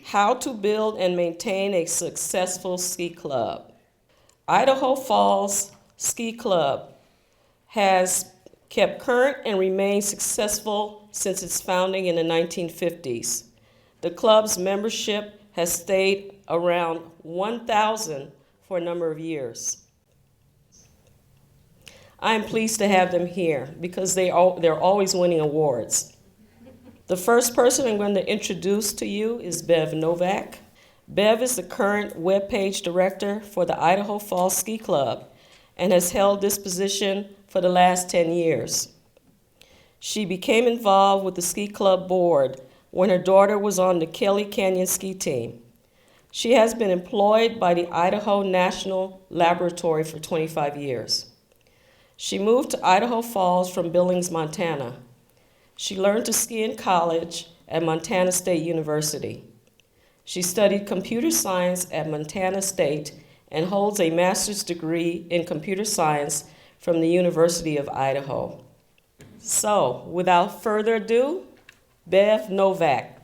How to build and maintain a successful ski club. Idaho Falls Ski Club has kept current and remained successful since its founding in the 1950s. The club's membership has stayed around 1,000 for a number of years. I am pleased to have them here because they're always winning awards. The first person I'm going to introduce to you is Bev Novak. Bev is the current webpage director for the Idaho Falls Ski Club and has held this position for the last 10 years. She became involved with the ski club board when her daughter was on the Kelly Canyon ski team. She has been employed by the Idaho National Laboratory for 25 years. She moved to Idaho Falls from Billings, Montana. She learned to ski in college at Montana State University. She studied computer science at Montana State and holds a master's degree in computer science from the University of Idaho. So, without further ado, Bev Novak.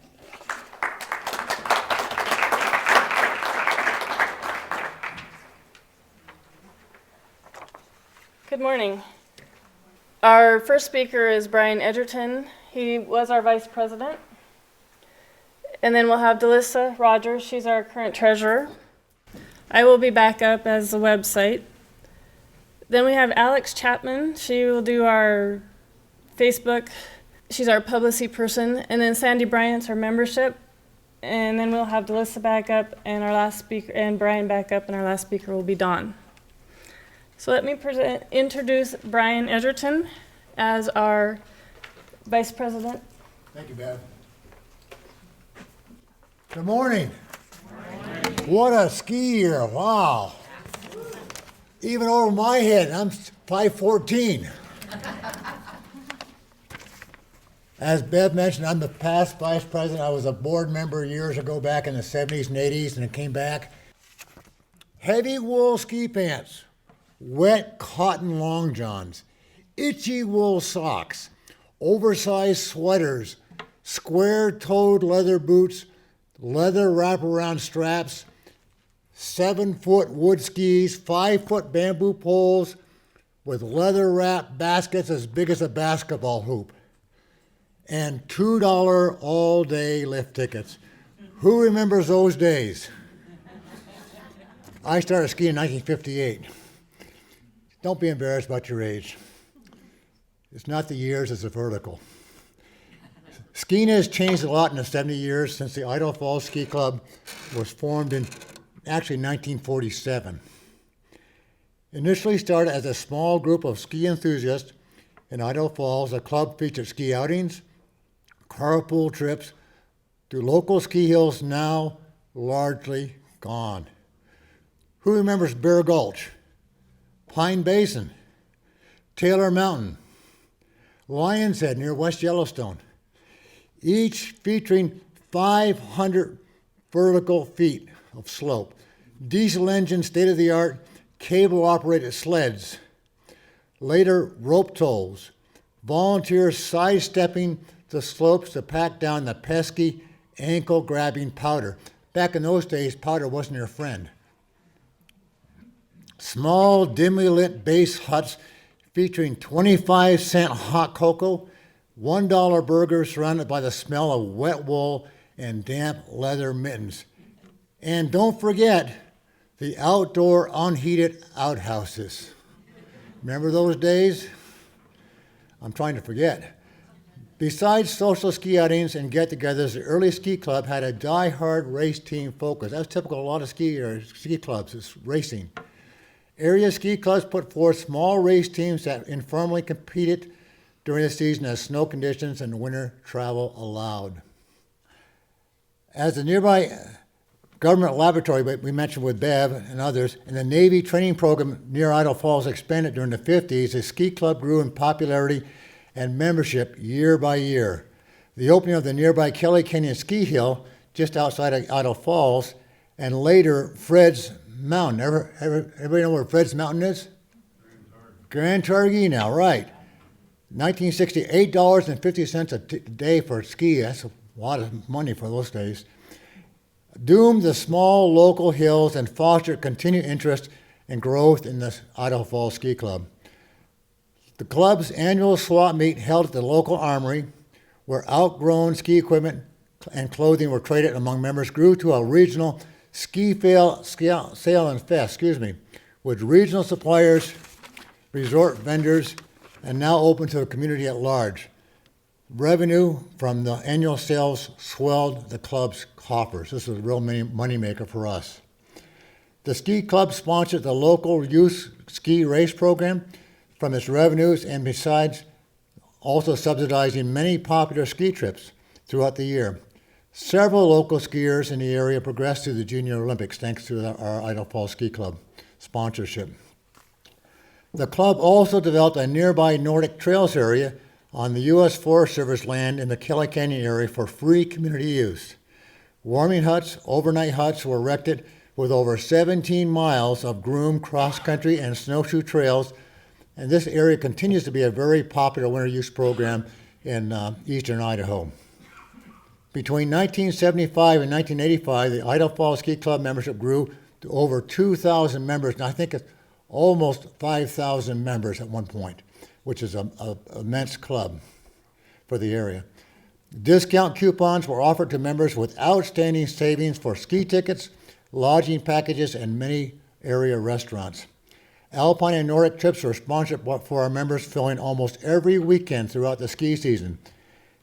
Good morning. Our first speaker is Brian Edgerton. He was our vice president. And then we'll have Delissa Rogers. She's our current treasurer. I will be back up as the website. Then we have Alex Chapman. She will do our Facebook. She's our publicity person. And then Sandy Bryant's our membership. And then we'll have Delissa back up and our last speaker, and Brian back up, and our last speaker will be Dawn. So let me introduce Brian Edgerton as our vice president. Thank you, Bev. Good morning. What a ski year, wow. Even over my head, I'm 5'14". As Bev mentioned, I'm the past vice president. I was a board member years ago back in the 70s and 80s, and it came back. Heavy wool ski pants, wet cotton long johns, itchy wool socks, oversized sweaters, square-toed leather boots, leather wraparound straps, 7-foot wood skis, 5-foot bamboo poles with leather wrapped baskets as big as a basketball hoop, and $2 all-day lift tickets. Who remembers those days? I started skiing in 1958. Don't be embarrassed about your age. It's not the years, it's the vertical. Skiing has changed a lot in the 70 years since the Idaho Falls Ski Club was formed in actually 1947. Initially started as a small group of ski enthusiasts in Idaho Falls, the club featured ski outings, carpool trips to local ski hills now largely gone. Who remembers Bear Gulch, Pine Basin, Taylor Mountain, Lion's Head near West Yellowstone, each featuring 500 vertical feet of slope, diesel engine, state-of-the-art, cable-operated sleds, later rope tolls, volunteers sidestepping the slopes to pack down the pesky, ankle-grabbing powder. Back in those days, powder wasn't your friend. Small, dimly lit base huts featuring 25-cent hot cocoa, $1 burgers surrounded by the smell of wet wool and damp leather mittens. And don't forget the outdoor unheated outhouses. Remember those days? I'm trying to forget. Besides social ski outings and get-togethers, the early ski club had a die-hard race team focus. That was typical of a lot of ski clubs, is racing. Area ski clubs put forth small race teams that informally competed during the season as snow conditions and winter travel allowed. As the nearby government laboratory we mentioned with Bev and others, and the Navy training program near Idaho Falls expanded during the 50s, the ski club grew in popularity and membership year by year. The opening of the nearby Kelly Canyon ski hill just outside of Idaho Falls, and later Fred's Mountain. Everybody know where Fred's Mountain is? Grand Targhee now, right. 1960, $8.50 a day for a ski. That's a lot of money for those days. Doomed the small local hills and fostered continued interest and growth in the Idaho Falls Ski Club. The club's annual swap meet held at the local armory, where outgrown ski equipment and clothing were traded among members, grew to a regional sale and fest, with regional suppliers, resort vendors, and now open to the community at large. Revenue from the annual sales swelled the club's coffers. This was a real moneymaker for us. The ski club sponsored the local youth ski race program from its revenues, and besides, also subsidizing many popular ski trips throughout the year. Several local skiers in the area progressed to the Junior Olympics thanks to our Idaho Falls Ski Club sponsorship. The club also developed a nearby Nordic Trails area on the U.S. Forest Service land in the Kelly Canyon area for free community use. Warming huts, overnight huts were erected with over 17 miles of groomed cross-country and snowshoe trails, and this area continues to be a very popular winter use program in eastern Idaho. Between 1975 and 1985, the Idaho Falls Ski Club membership grew to over 2,000 members, and I think it's almost 5,000 members at one point, which is an immense club for the area. Discount coupons were offered to members with outstanding savings for ski tickets, lodging packages, and many area restaurants. Alpine and Nordic trips were sponsored for our members, filling almost every weekend throughout the ski season.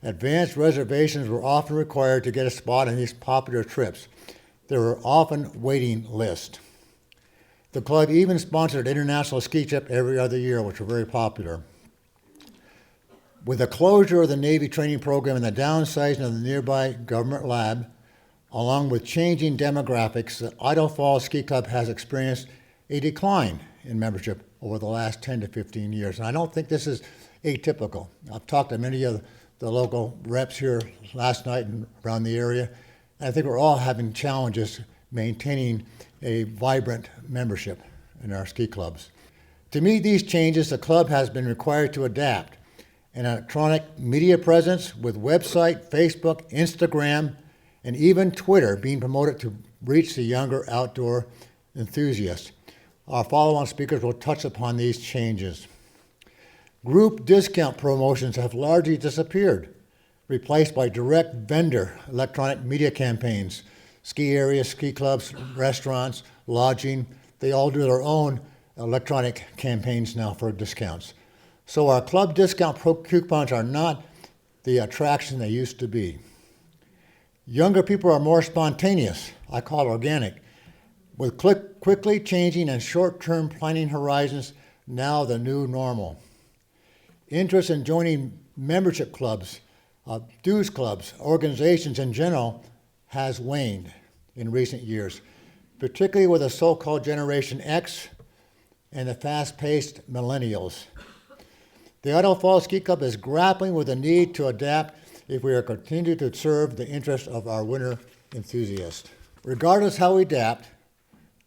Advanced reservations were often required to get a spot on these popular trips. There were often waiting lists. The club even sponsored an international ski trip every other year, which were very popular. With the closure of the Navy training program and the downsizing of the nearby government lab, along with changing demographics, the Idaho Falls Ski Club has experienced a decline in membership over the last 10 to 15 years. And I don't think this is atypical. I've talked to many of the local reps here last night and around the area, and I think we're all having challenges maintaining a vibrant membership in our ski clubs. To meet these changes, the club has been required to adapt an electronic media presence with website, Facebook, Instagram, and even Twitter being promoted to reach the younger outdoor enthusiasts. Our follow-on speakers will touch upon these changes. Group discount promotions have largely disappeared, replaced by direct vendor electronic media campaigns. Ski areas, ski clubs, restaurants, lodging, they all do their own electronic campaigns now for discounts. So our club discount coupons are not the attraction they used to be. Younger people are more spontaneous, I call it organic, with quickly changing and short-term planning horizons now the new normal. Interest in joining membership clubs, dues clubs, organizations in general has waned in recent years, particularly with the so-called Generation X and the fast-paced millennials. The Idaho Falls Ski Club is grappling with the need to adapt if we are to continue to serve the interests of our winter enthusiasts. Regardless how we adapt,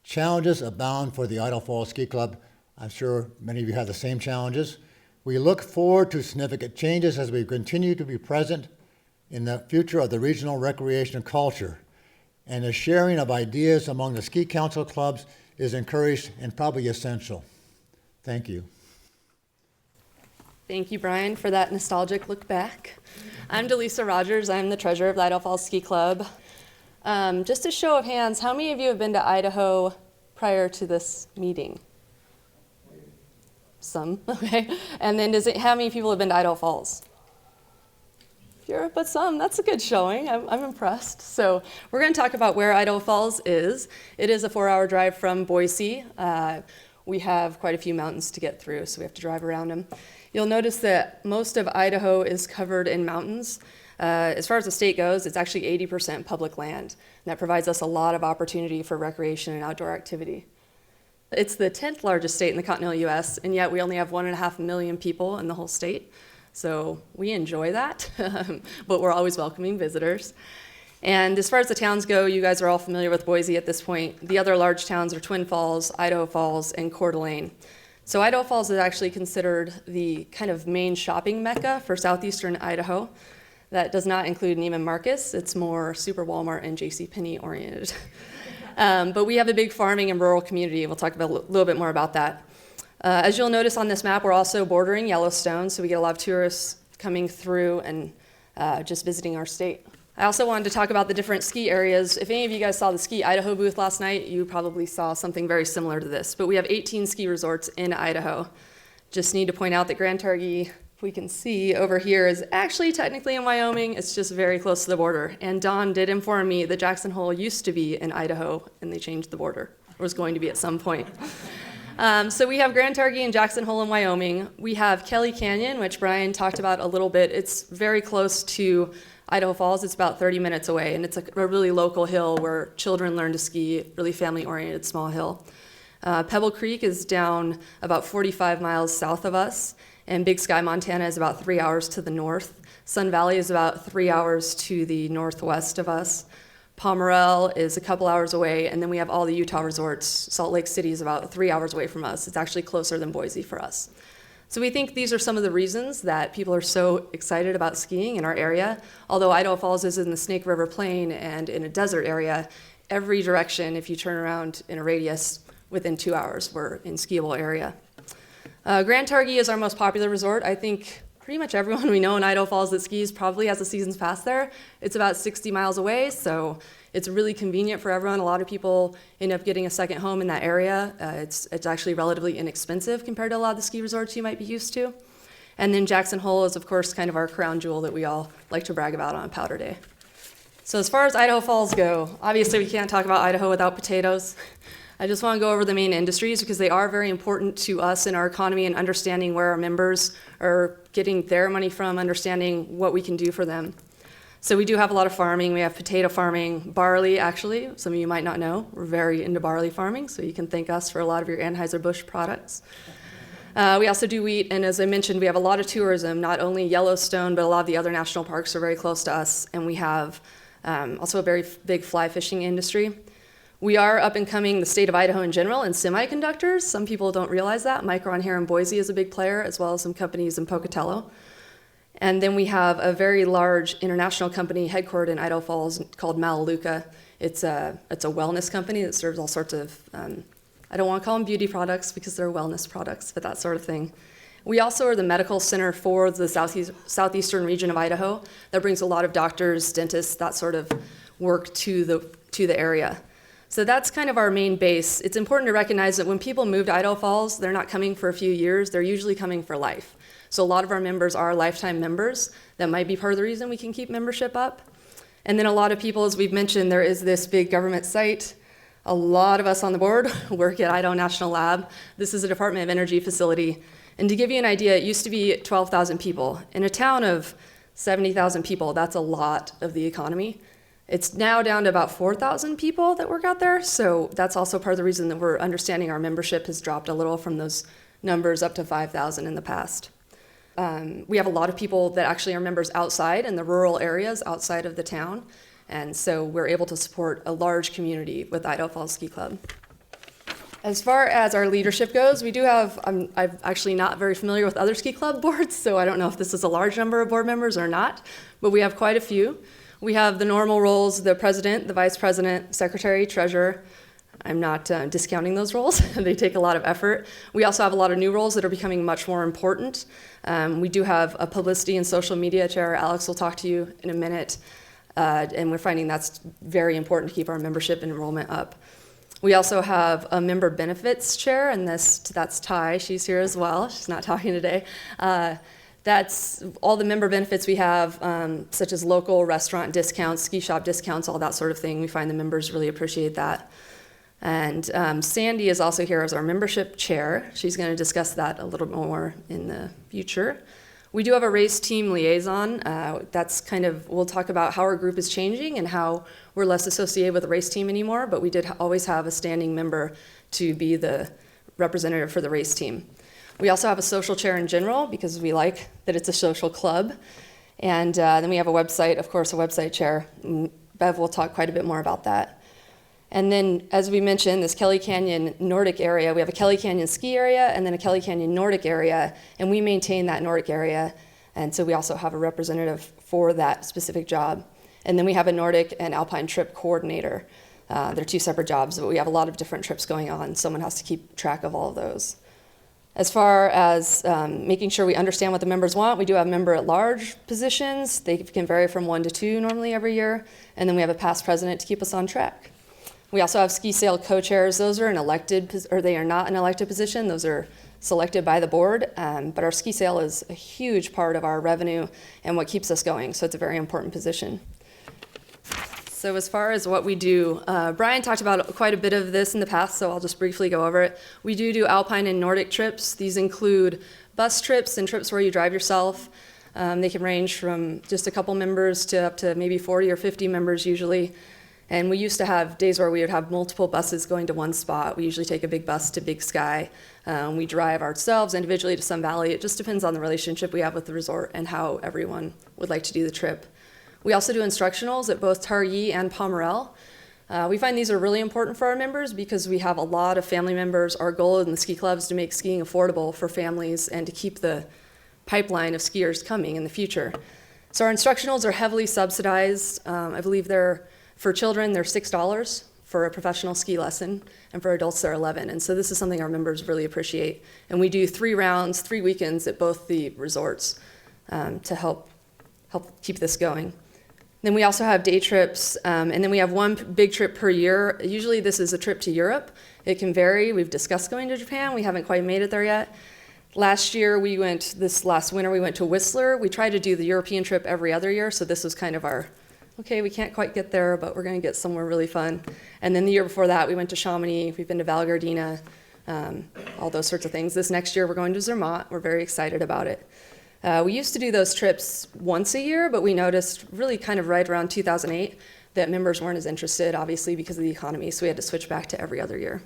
challenges abound for the Idaho Falls Ski Club. I'm sure many of you have the same challenges. We look forward to significant changes as we continue to be present in the future of the regional recreation and culture. And the sharing of ideas among the ski council clubs is encouraged and probably essential. Thank you. Thank you, Brian, for that nostalgic look back. I'm Delisa Rogers. I'm the treasurer of the Idaho Falls Ski Club. Just a show of hands, how many of you have been to Idaho prior to this meeting? Some, okay. And then how many people have been to Idaho Falls? Fewer, but some. That's a good showing. I'm impressed. So we're going to talk about where Idaho Falls is. It is a 4-hour drive from Boise. We have quite a few mountains to get through, so we have to drive around them. You'll notice that most of Idaho is covered in mountains. As far as the state goes, it's actually 80% public land. And that provides us a lot of opportunity for recreation and outdoor activity. It's the 10th largest state in the continental U.S., and yet we only have 1.5 million people in the whole state. So we enjoy that, but we're always welcoming visitors. And as far as the towns go, you guys are all familiar with Boise at this point. The other large towns are Twin Falls, Idaho Falls, and Coeur d'Alene. So Idaho Falls is actually considered the kind of main shopping mecca for southeastern Idaho. That does not include Neiman Marcus. It's more Super Walmart and JCPenney oriented. But we have a big farming and rural community. We'll talk about a little bit more about that. As you'll notice on this map, we're also bordering Yellowstone, so we get a lot of tourists coming through and just visiting our state. I also wanted to talk about the different ski areas. If any of you guys saw the Ski Idaho booth last night, you probably saw something very similar to this. But we have 18 ski resorts in Idaho. Just need to point out that Grand Targhee, if we can see over here, is actually technically in Wyoming. It's just very close to the border. And Don did inform me that Jackson Hole used to be in Idaho, and they changed the border, or was going to be at some point. So we have Grand Targhee and Jackson Hole in Wyoming. We have Kelly Canyon, which Brian talked about a little bit. It's very close to Idaho Falls. It's about 30 minutes away, and it's a really local hill where children learn to ski, really family-oriented small hill. Pebble Creek is down about 45 miles south of us, and Big Sky, Montana is about 3 hours to the north. Sun Valley is about 3 hours to the northwest of us. Pomerelle is a couple hours away, and then we have all the Utah resorts. Salt Lake City is about 3 hours away from us. It's actually closer than Boise for us. So we think these are some of the reasons that people are so excited about skiing in our area. Although Idaho Falls is in the Snake River Plain and in a desert area, every direction, if you turn around in a radius, within 2 hours, we're in skiable area. Grand Targhee is our most popular resort. I think pretty much everyone we know in Idaho Falls that skis probably has a season's pass there. It's about 60 miles away, so it's really convenient for everyone. A lot of people end up getting a second home in that area. It's actually relatively inexpensive compared to a lot of the ski resorts you might be used to. And then Jackson Hole is, of course, kind of our crown jewel that we all like to brag about on Powder Day. So as far as Idaho Falls go, obviously we can't talk about Idaho without potatoes. I just want to go over the main industries because they are very important to us in our economy and understanding where our members are getting their money from, understanding what we can do for them. So we do have a lot of farming. We have potato farming, barley, actually. Some of you might not know. We're very into barley farming, so you can thank us for a lot of your Anheuser-Busch products. We also do wheat, and as I mentioned, we have a lot of tourism, not only Yellowstone, but a lot of the other national parks are very close to us, and we have also a very big fly fishing industry. We are up and coming, the state of Idaho in general, in semiconductors. Some people don't realize that. Micron here in Boise is a big player, as well as some companies in Pocatello. And then we have a very large international company headquartered in Idaho Falls called Melaleuca. It's a wellness company that serves all sorts of, I don't want to call them beauty products because they're wellness products, but that sort of thing. We also are the medical center for the southeastern region of Idaho. That brings a lot of doctors, dentists, that sort of work to the area. So that's kind of our main base. It's important to recognize that when people move to Idaho Falls, they're not coming for a few years, they're usually coming for life. So a lot of our members are lifetime members. That might be part of the reason we can keep membership up. And then a lot of people, as we've mentioned, there is this big government site. A lot of us on the board work at Idaho National Lab. This is a Department of Energy facility. And to give you an idea, it used to be 12,000 people. In a town of 70,000 people, that's a lot of the economy. It's now down to about 4,000 people that work out there, so that's also part of the reason that we're understanding our membership has dropped a little from those numbers up to 5,000 in the past. We have a lot of people that actually are members outside in the rural areas outside of the town, and so we're able to support a large community with Idaho Falls Ski Club. As far as our leadership goes, we do have, I'm actually not very familiar with other ski club boards, so I don't know if this is a large number of board members or not, but we have quite a few. We have the normal roles, the president, the vice president, secretary, treasurer. I'm not discounting those roles. They take a lot of effort. We also have a lot of new roles that are becoming much more important. We do have a publicity and social media chair. Alex will talk to you in a minute. And we're finding that's very important to keep our membership and enrollment up. We also have a member benefits chair, and that's Ty. She's here as well. She's not talking today. That's all the member benefits we have, such as local restaurant discounts, ski shop discounts, all that sort of thing. We find the members really appreciate that. And Sandy is also here as our membership chair. She's going to discuss that a little more in the future. We do have a race team liaison. That's kind of, we'll talk about how our group is changing and how we're less associated with the race team anymore, but we did always have a standing member to be the representative for the race team. We also have a social chair in general because we like that it's a social club. And then we have a website, of course, a website chair. Bev will talk quite a bit more about that. And then, as we mentioned, this Kelly Canyon Nordic area, we have a Kelly Canyon ski area and then a Kelly Canyon Nordic area, and we maintain that Nordic area. And so we also have a representative for that specific job. And then we have a Nordic and Alpine trip coordinator. They're two separate jobs, but we have a lot of different trips going on. Someone has to keep track of all of those. As far as making sure we understand what the members want, we do have member-at-large positions. They can vary from 1 to 2 normally every year. And then we have a past president to keep us on track. We also have ski sale co-chairs. Those are they are not an elected position. Those are selected by the board. But our ski sale is a huge part of our revenue and what keeps us going. So it's a very important position. So as far as what we do, Brian talked about quite a bit of this in the past, so I'll just briefly go over it. We do Alpine and Nordic trips. These include bus trips and trips where you drive yourself. They can range from just a couple members to up to maybe 40 or 50 members usually. And we used to have days where we would have multiple buses going to one spot. We usually take a big bus to Big Sky. We drive ourselves individually to Sun Valley. It just depends on the relationship we have with the resort and how everyone would like to do the trip. We also do instructionals at both Targhee and Pomerelle. We find these are really important for our members because we have a lot of family members. Our goal in the ski club is to make skiing affordable for families and to keep the pipeline of skiers coming in the future. So our instructionals are heavily subsidized. I believe for children, they're $6 for a professional ski lesson, and for adults, they're $11. And so this is something our members really appreciate. And we do 3 rounds, 3 weekends at both the resorts to help keep this going. Then we also have day trips, and then we have 1 big trip per year. Usually this is a trip to Europe. It can vary. We've discussed going to Japan. We haven't quite made it there yet. Last winter, we went to Whistler. We try to do the European trip every other year, so this was kind of our, okay, we can't quite get there, but we're going to get somewhere really fun. And then the year before that, we went to Chamonix. We've been to Val Gardena, all those sorts of things. This next year, we're going to Zermatt. We're very excited about it. We used to do those trips once a year, but we noticed really kind of right around 2008 that members weren't as interested, obviously, because of the economy, so we had to switch back to every other year.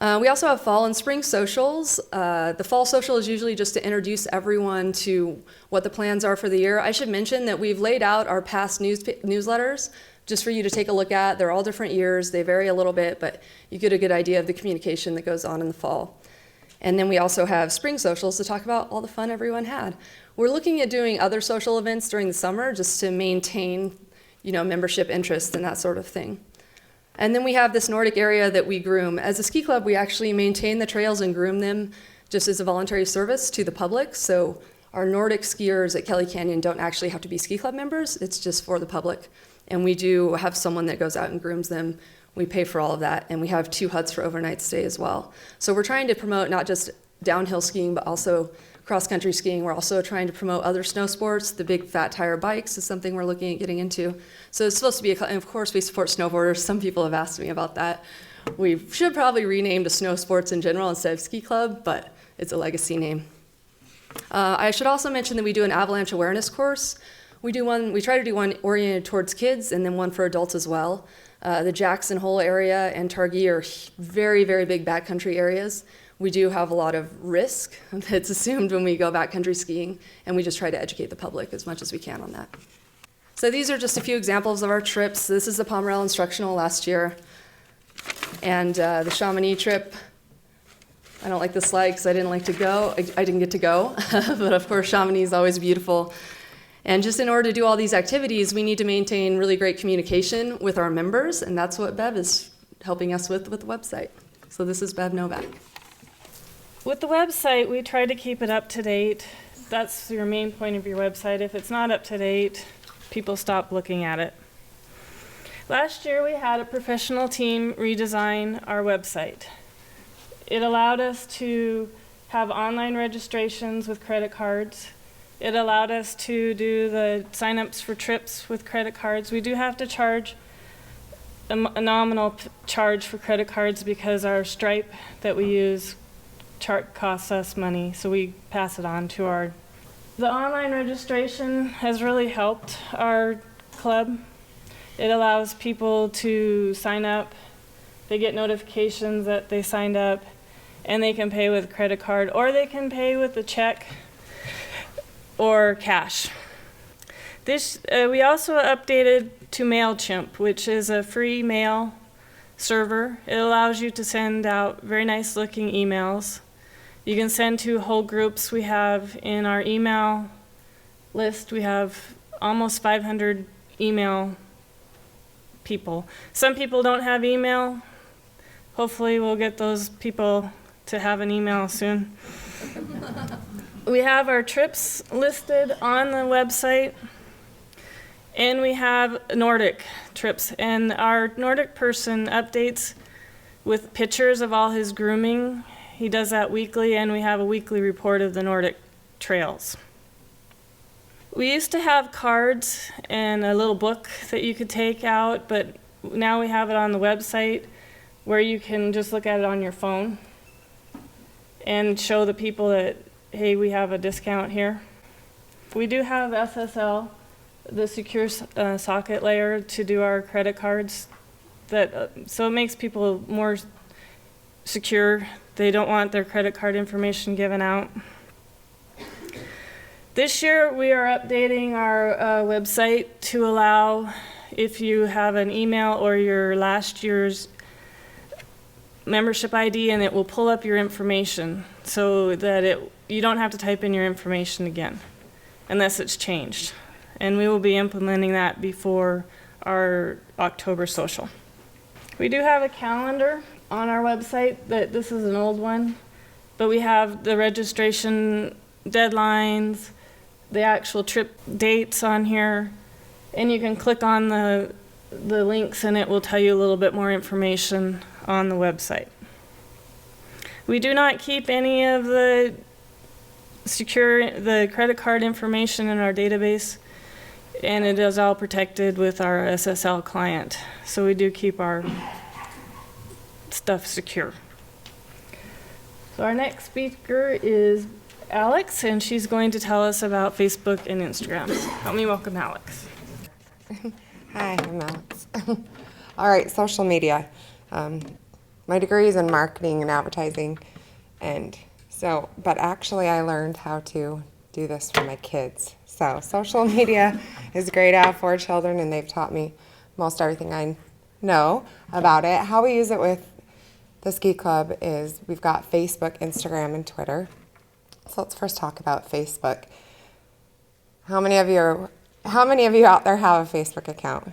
We also have fall and spring socials. The fall social is usually just to introduce everyone to what the plans are for the year. I should mention that we've laid out our past newsletters just for you to take a look at. They're all different years. They vary a little bit, but you get a good idea of the communication that goes on in the fall. And then we also have spring socials to talk about all the fun everyone had. We're looking at doing other social events during the summer just to maintain, membership interest and that sort of thing. And then we have this Nordic area that we groom. As a ski club, we actually maintain the trails and groom them just as a voluntary service to the public. So our Nordic skiers at Kelly Canyon don't actually have to be ski club members. It's just for the public. And we do have someone that goes out and grooms them. We pay for all of that. And we have 2 huts for overnight stay as well. So we're trying to promote not just downhill skiing, but also cross-country skiing. We're also trying to promote other snow sports. The big fat tire bikes is something we're looking at getting into. So it's supposed to be, and of course we support snowboarders. Some people have asked me about that. We should probably rename to snow sports in general instead of ski club, but it's a legacy name. I should also mention that we do an avalanche awareness course. We try to do one oriented towards kids and then one for adults as well. The Jackson Hole area and Targhee are very, very big backcountry areas. We do have a lot of risk that's assumed when we go backcountry skiing, and we just try to educate the public as much as we can on that. So these are just a few examples of our trips. This is the Pomerelle Instructional last year, and the Chamonix trip. I don't like this slide because I didn't get to go, but of course Chamonix is always beautiful. And just in order to do all these activities, we need to maintain really great communication with our members, and that's what Bev is helping us with the website. So this is Bev Novak. With the website, we try to keep it up to date. That's your main point of your website. If it's not up to date, people stop looking at it. Last year, we had a professional team redesign our website. It allowed us to have online registrations with credit cards. It allowed us to do the sign-ups for trips with credit cards. We do have to charge a nominal charge for credit cards because our Stripe that we use costs us money, so we pass it on to our... The online registration has really helped our club. It allows people to sign up. They get notifications that they signed up, and they can pay with credit card, or they can pay with a check or cash. We also updated to MailChimp, which is a free mail server. It allows you to send out very nice looking emails. You can send to whole groups. We have in our email list, we have almost 500 email people. Some people don't have email. Hopefully we'll get those people to have an email soon. We have our trips listed on the website, and we have Nordic trips, and our Nordic person updates with pictures of all his grooming. He does that weekly, and we have a weekly report of the Nordic trails. We used to have cards and a little book that you could take out, but now we have it on the website where you can just look at it on your phone and show the people that, hey, we have a discount here. We do have SSL, the secure socket layer, to do our credit cards. So it makes people more secure. They don't want their credit card information given out. This year we are updating our website to allow, if you have an email or your last year's membership ID, and it will pull up your information so that you don't have to type in your information again unless it's changed. And we will be implementing that before our October social. We do have a calendar on our website. This is an old one, but we have the registration deadlines, the actual trip dates on here, and you can click on the links and it will tell you a little bit more information on the website. We do not keep any of the credit card information in our database, and it is all protected with our SSL client. So we do keep our stuff secure. So our next speaker is Alex, and she's going to tell us about Facebook and Instagram. Help me welcome Alex. Hi, I'm Alex. All right, social media. My degree is in marketing and advertising, but actually I learned how to do this for my kids. So social media is a great app for children, and they've taught me most everything I know about it. How we use it with the ski club is we've got Facebook, Instagram, and Twitter. So let's first talk about Facebook. How many of you out there have a Facebook account?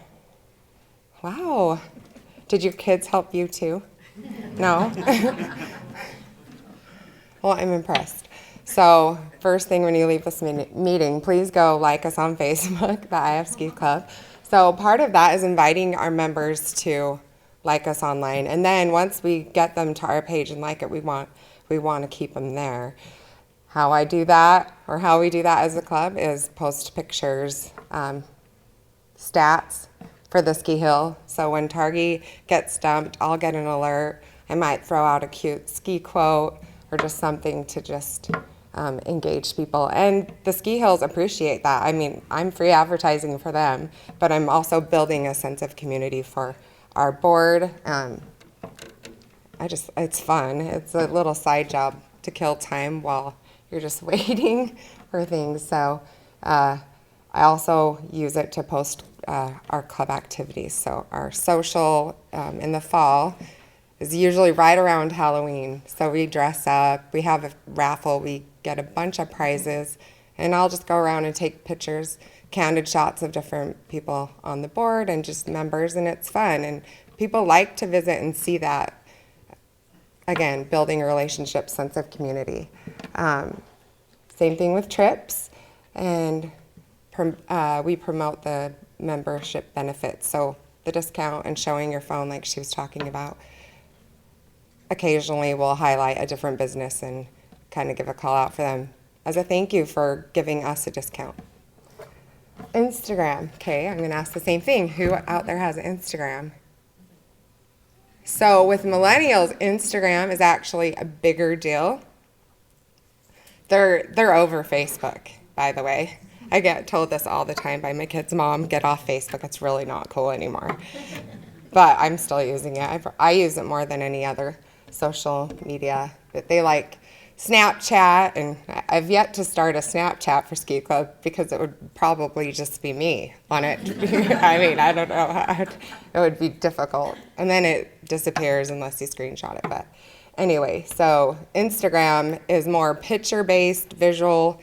Wow. Did your kids help you too? No? Well, I'm impressed. So first thing when you leave this meeting, please go like us on Facebook, the IFSC Club. So part of that is inviting our members to like us online. And then once we get them to our page and like it, we want to keep them there. How I do that, or how we do that as a club, is post pictures, stats for the ski hill. So when Targi gets dumped, I'll get an alert. I might throw out a cute ski quote or just something to just engage people. And the ski hills appreciate that. I mean, I'm free advertising for them, but I'm also building a sense of community for our board. It's fun. It's a little side job to kill time while you're just waiting for things. So I also use it to post our club activities. So our social in the fall is usually right around Halloween. So we dress up, we have a raffle, we get a bunch of prizes, and I'll just go around and take pictures, candid shots of different people on the board and just members, and it's fun. And people like to visit and see that. Again, building a relationship, sense of community. Same thing with trips, and we promote the membership benefits. So the discount and showing your phone, like she was talking about. Occasionally we'll highlight a different business and kind of give a call out for them as a thank you for giving us a discount. Instagram. Okay, I'm going to ask the same thing. Who out there has Instagram? So with millennials, Instagram is actually a bigger deal. They're over Facebook, by the way. I get told this all the time by my kid's mom, get off Facebook. It's really not cool anymore. But I'm still using it. I use it more than any other social media. But they like Snapchat, and I've yet to start a Snapchat for Ski Club because it would probably just be me on it. I mean, I don't know. It would be difficult. And then it disappears unless you screenshot it. But anyway, so Instagram is more picture-based, visual,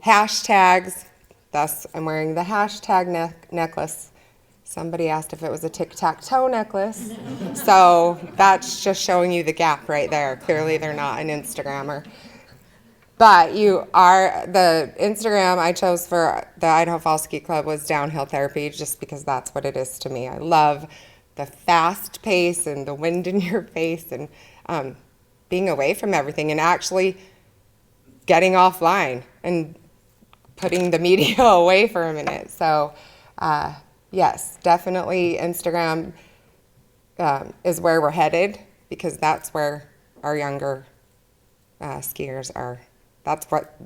hashtags. Thus, I'm wearing the hashtag necklace. Somebody asked if it was a tic-tac-toe necklace. So that's just showing you the gap right there. Clearly they're not an Instagrammer. But the Instagram I chose for the Idaho Falls Ski Club was downhill therapy, just because that's what it is to me. I love the fast pace and the wind in your face and being away from everything and actually getting offline and putting the media away for a minute. So yes, definitely Instagram is where we're headed, because that's where our younger skiers are. That's what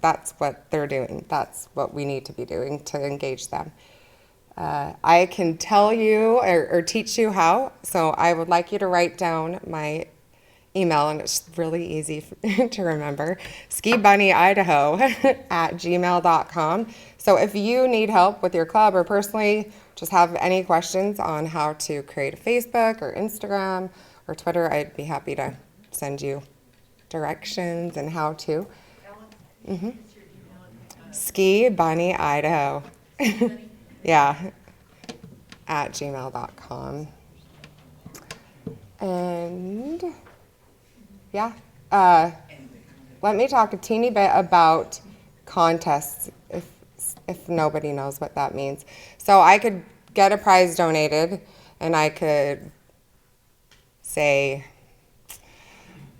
they're doing. That's what we need to be doing to engage them. I can tell you or teach you how. So I would like you to write down my email, and it's really easy to remember, skibunny@gmail.com. So if you need help with your club or personally just have any questions on how to create a Facebook or Instagram or Twitter, I'd be happy to send you directions and how to. Ski Bunny Idaho. Yeah, @gmail.com. And yeah, let me talk a teeny bit about contests, if nobody knows what that means. So I could get a prize donated, and I could say,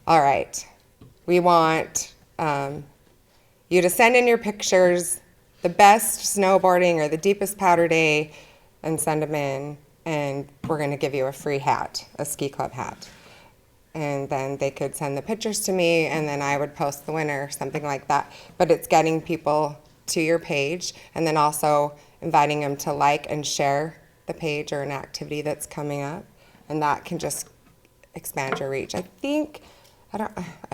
all right, we want you to send in your pictures, the best snowboarding or the deepest powder day, and send them in, and we're going to give you a free hat, a ski club hat. And then they could send the pictures to me, and then I would post the winner, something like that. But it's getting people to your page, and then also inviting them to like and share the page or an activity that's coming up, and that can just expand your reach. I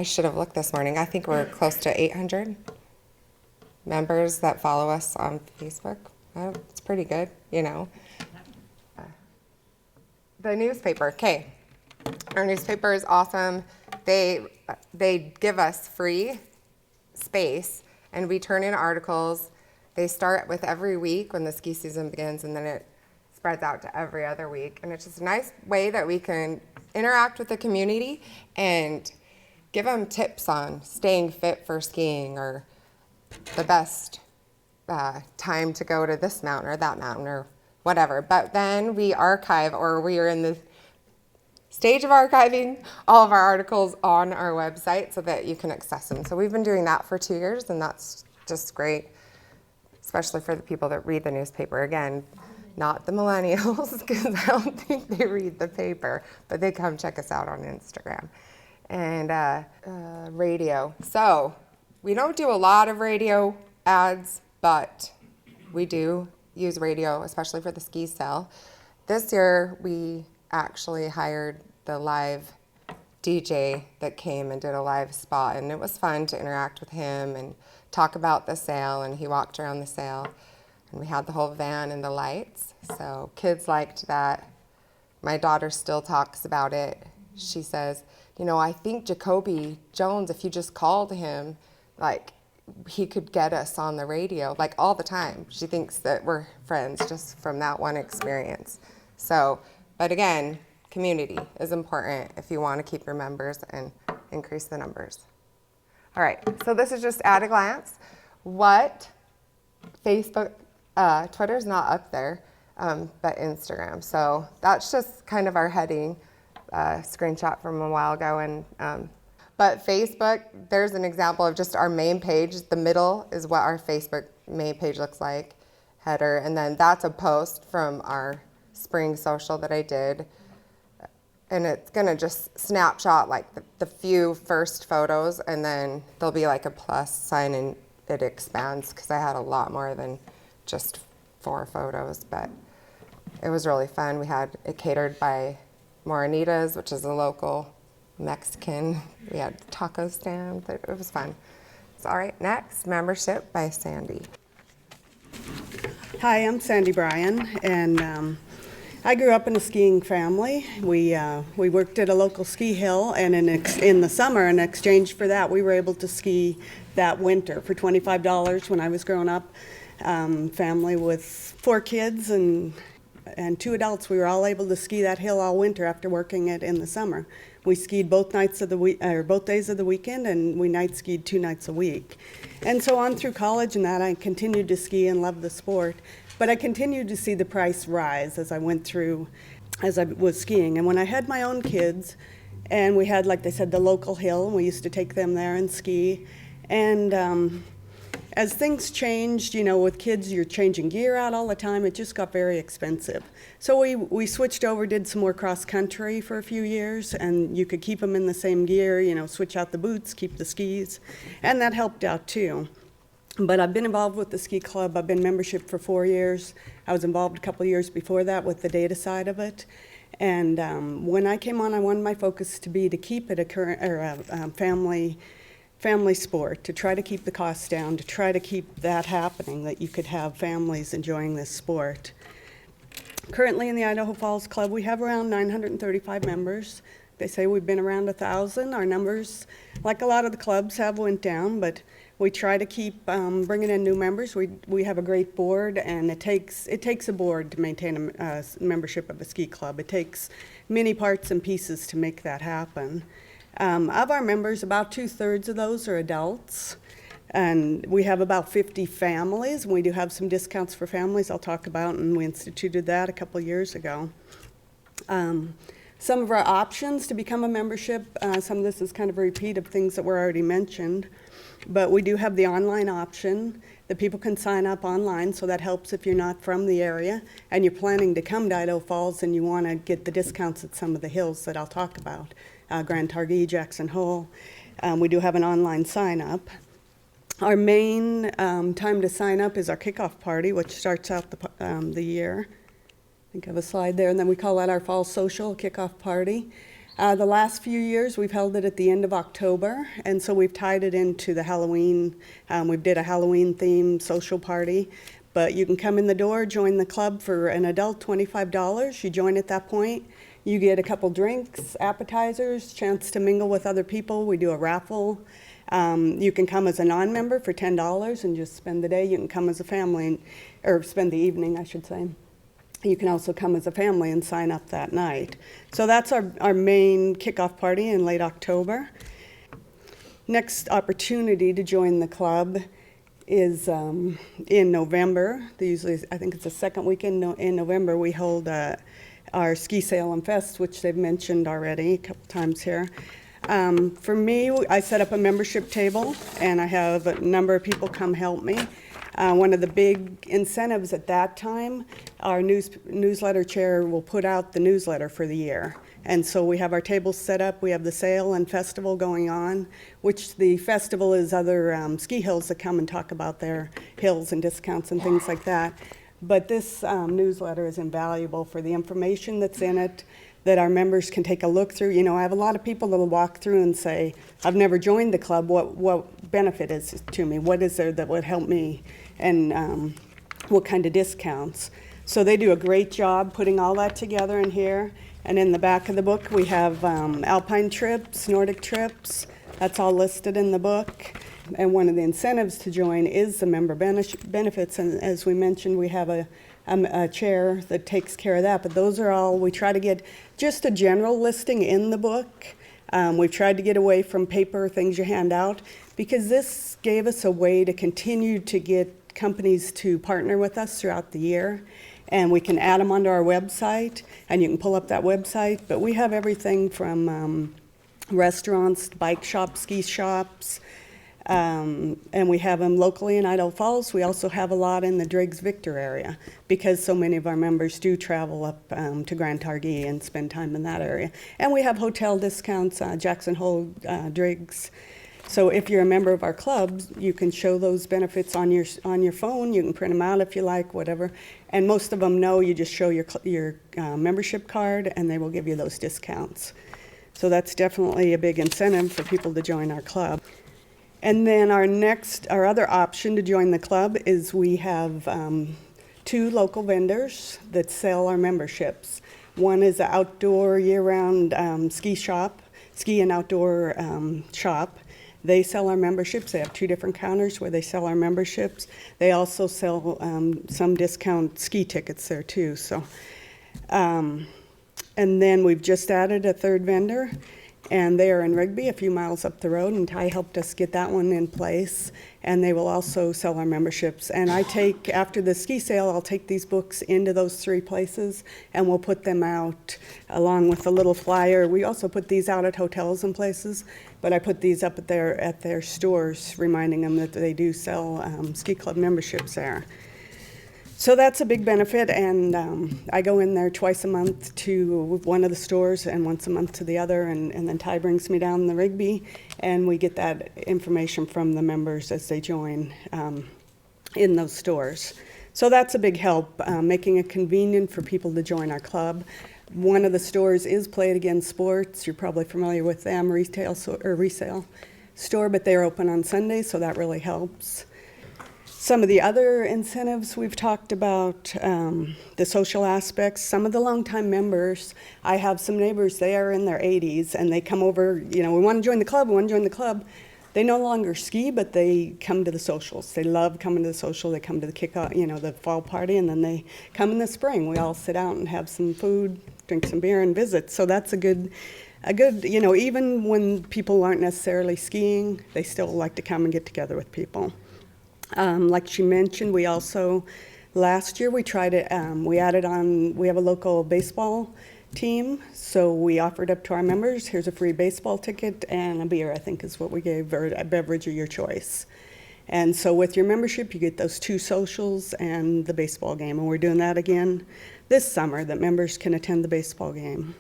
should have looked this morning. I think we're close to 800 members that follow us on Facebook. It's pretty good, you know. The newspaper, okay. Our newspaper is awesome. They give us free space, and we turn in articles. They start with every week when the ski season begins, and then it spreads out to every other week. And it's just a nice way that we can interact with the community and give them tips on staying fit for skiing, or the best time to go to this mountain or that mountain or whatever. But then we archive, or we are in the stage of archiving all of our articles on our website so that you can access them. So we've been doing that for 2 years, and that's just great, especially for the people that read the newspaper. Again, not the millennials, because I don't think they read the paper, but they come check us out on Instagram. And radio. So we don't do a lot of radio ads, but we do use radio, especially for the ski sale. This year, we actually hired the live DJ that came and did a live spot, and it was fun to interact with him and talk about the sale, and he walked around the sale, and we had the whole van and the lights, so kids liked that. My daughter still talks about it. She says, you know, I think Jacoby Jones, if you just called him, like, he could get us on the radio, like, all the time. She thinks that we're friends just from that one experience. So, but again, community is important if you want to keep your members and increase the numbers. All right, so this is just at a glance what Facebook, Twitter's not up there, but Instagram. So that's just kind of our heading, screenshot from a while ago. And but Facebook, there's an example of just our main page. The middle is what our Facebook main page looks like, header, and then that's a post from our spring social that I did, and it's gonna just snapshot like the few first photos, and then there'll be like a plus sign and it expands, because I had a lot more than just 4 photos, but it was really fun. We had it catered by Moranitas, which is a local Mexican. We had taco stand. It was fun. So, all right, next, membership by Sandy. Hi, I'm Sandy Bryan, and I grew up in a skiing family. We worked at a local ski hill, and in the summer, in exchange for that, we were able to ski that winter for $25 when I was growing up. Family with 4 kids and 2 adults, we were all able to ski that hill all winter after working it in the summer. We skied both nights of the week, or both days of the weekend, and we night skied 2 nights a week. And so on through college and that, I continued to ski and love the sport. But I continued to see the price rise as I went through, as I was skiing. And when I had my own kids, and we had, like they said, the local hill, and we used to take them there and ski. And as things changed, you know, with kids, you're changing gear out all the time. It just got very expensive. So we switched over, did some more cross country for a few years, and you could keep them in the same gear, you know, switch out the boots, keep the skis, and that helped out too. But I've been involved with the ski club. I've been membership for 4 years. I was involved a couple of years before that with the data side of it. And when I came on, I wanted my focus to be to keep it a family sport, to try to keep the costs down, to try to keep that happening, that you could have families enjoying this sport. Currently in the Idaho Falls Club, we have around 935 members. They say we've been around 1,000. Our numbers, like a lot of the clubs, have went down, but we try to keep bringing in new members. We have a great board, and it takes a board to maintain a membership of a ski club. It takes many parts and pieces to make that happen. Of our members, about 2/3 of those are adults, and we have about 50 families, and we do have some discounts for families I'll talk about, and we instituted that a couple years ago. Some of our options to become a membership, some of this is kind of a repeat of things that were already mentioned, but we do have the online option that people can sign up online, so that helps if you're not from the area and you're planning to come to Idaho Falls and you want to get the discounts at some of the hills that I'll talk about. Grand Targhee, Jackson Hole. We do have an online sign up. Our main time to sign up is our kickoff party, which starts out the year. I think I have a slide there, and then we call that our fall social kickoff party. The last few years, we've held it at the end of October, and so we've tied it into the Halloween. We did a Halloween-themed social party, but you can come in the door, join the club for an adult, $25. You join at that point. You get a couple drinks, appetizers, chance to mingle with other people. We do a raffle. You can come as a non-member for $10 and just spend the day. You can come as a family, or spend the evening, I should say. You can also come as a family and sign up that night. So that's our main kickoff party in late October. Next opportunity to join the club is in November. Usually, I think it's the second weekend in November, we hold our Ski Sale and Fest, which they've mentioned already a couple times here. For me, I set up a membership table, and I have a number of people come help me. One of the big incentives at that time, our newsletter chair will put out the newsletter for the year. And so we have our tables set up. We have the sale and festival going on, which the festival is other ski hills that come and talk about their hills and discounts and things like that. But this newsletter is invaluable for the information that's in it, that our members can take a look through. You know, I have a lot of people that will walk through and say, I've never joined the club, what benefit is it to me? What is there that would help me? And what kind of discounts? So they do a great job putting all that together in here. And in the back of the book, we have alpine trips, Nordic trips. That's all listed in the book. And one of the incentives to join is the member benefits. And as we mentioned, we have a chair that takes care of that. But those are all, we try to get just a general listing in the book. We've tried to get away from paper, things you hand out, because this gave us a way to continue to get companies to partner with us throughout the year. And we can add them onto our website, and you can pull up that website. But we have everything from restaurants, bike shops, ski shops, and we have them locally in Idaho Falls. We also have a lot in the Driggs-Victor area, because so many of our members do travel up to Grand Targhee and spend time in that area. And we have hotel discounts, Jackson Hole, Driggs. So if you're a member of our club, you can show those benefits on your phone. You can print them out if you like, whatever. And most of them know you just show your membership card, and they will give you those discounts. So that's definitely a big incentive for people to join our club. And then our other option to join the club is we have 2 local vendors that sell our memberships. One is an outdoor year-round ski and outdoor shop. They sell our memberships. They have 2 different counters where they sell our memberships. They also sell some discount ski tickets there too. So, and then we've just added a 3rd vendor, and they are in Rigby, a few miles up the road, and Ty helped us get that one in place. And they will also sell our memberships. And after the ski sale, I'll take these books into those 3 places, and we'll put them out along with a little flyer. We also put these out at hotels and places, but I put these up at their stores, reminding them that they do sell ski club memberships there. So that's a big benefit, and I go in there twice a month to one of the stores and once a month to the other, and then Ty brings me down the Rigby, and we get that information from the members as they join in those stores. So that's a big help, making it convenient for people to join our club. One of the stores is Play It Again Sports. You're probably familiar with them, resale store, but they're open on Sundays, so that really helps. Some of the other incentives we've talked about, the social aspects. Some of the longtime members, I have some neighbors, they are in their 80s, and they come over, we want to join the club, They no longer ski, but they come to the socials. They love coming to the social. They come to the kickoff, the fall party, and then they come in the spring. We all sit out and have some food, drink some beer, and visit. So that's a good, even when people aren't necessarily skiing, they still like to come and get together with people. Like she mentioned, we also, last year we tried it, we added on, we have a local baseball team, so we offered up to our members, here's a free baseball ticket and a beer, I think is what we gave, or a beverage of your choice. And so with your membership, you get those 2 socials and the baseball game, and we're doing that again this summer, that members can attend the baseball game.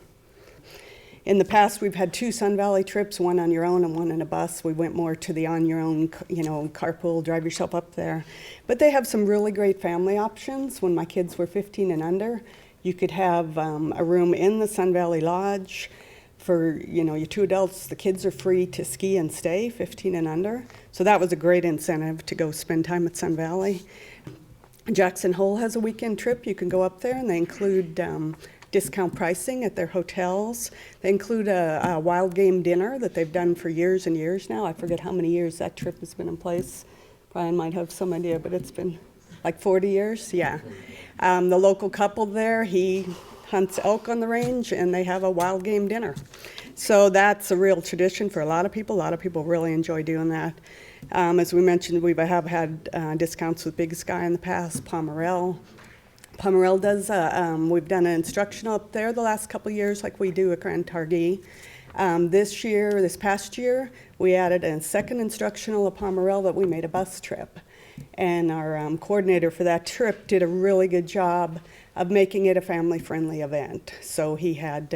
In the past, we've had 2 Sun Valley trips, one on your own and one in a bus. We went more to the on your own, carpool, drive yourself up there. But they have some really great family options. When my kids were 15 and under, you could have a room in the Sun Valley Lodge for, your 2 adults. The kids are free to ski and stay, 15 and under. So that was a great incentive to go spend time at Sun Valley. Jackson Hole has a weekend trip. You can go up there, and they include discount pricing at their hotels. They include a wild game dinner that they've done for years and years now. I forget how many years that trip has been in place. Brian might have some idea, but it's been like 40 years, yeah. The local couple there, he hunts elk on the range, and they have a wild game dinner. So that's a real tradition for a lot of people. A lot of people really enjoy doing that. As we mentioned, we have had discounts with Big Sky in the past, Pomerelle. Pomerelle does, we've done an instructional up there the last couple of years like we do at Grand Targhee. This past year, we added a second instructional at Pomerelle that we made a bus trip. And our coordinator for that trip did a really good job of making it a family-friendly event. So he had,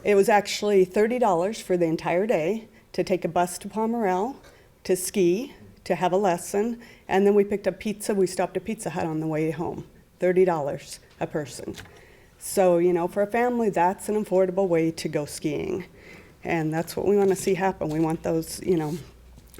it was actually $30 for the entire day to take a bus to Pomerelle, to ski, to have a lesson, and then we picked up pizza. We stopped at Pizza Hut on the way home. $30 a person. So, for a family, that's an affordable way to go skiing. And that's what we want to see happen. We want those,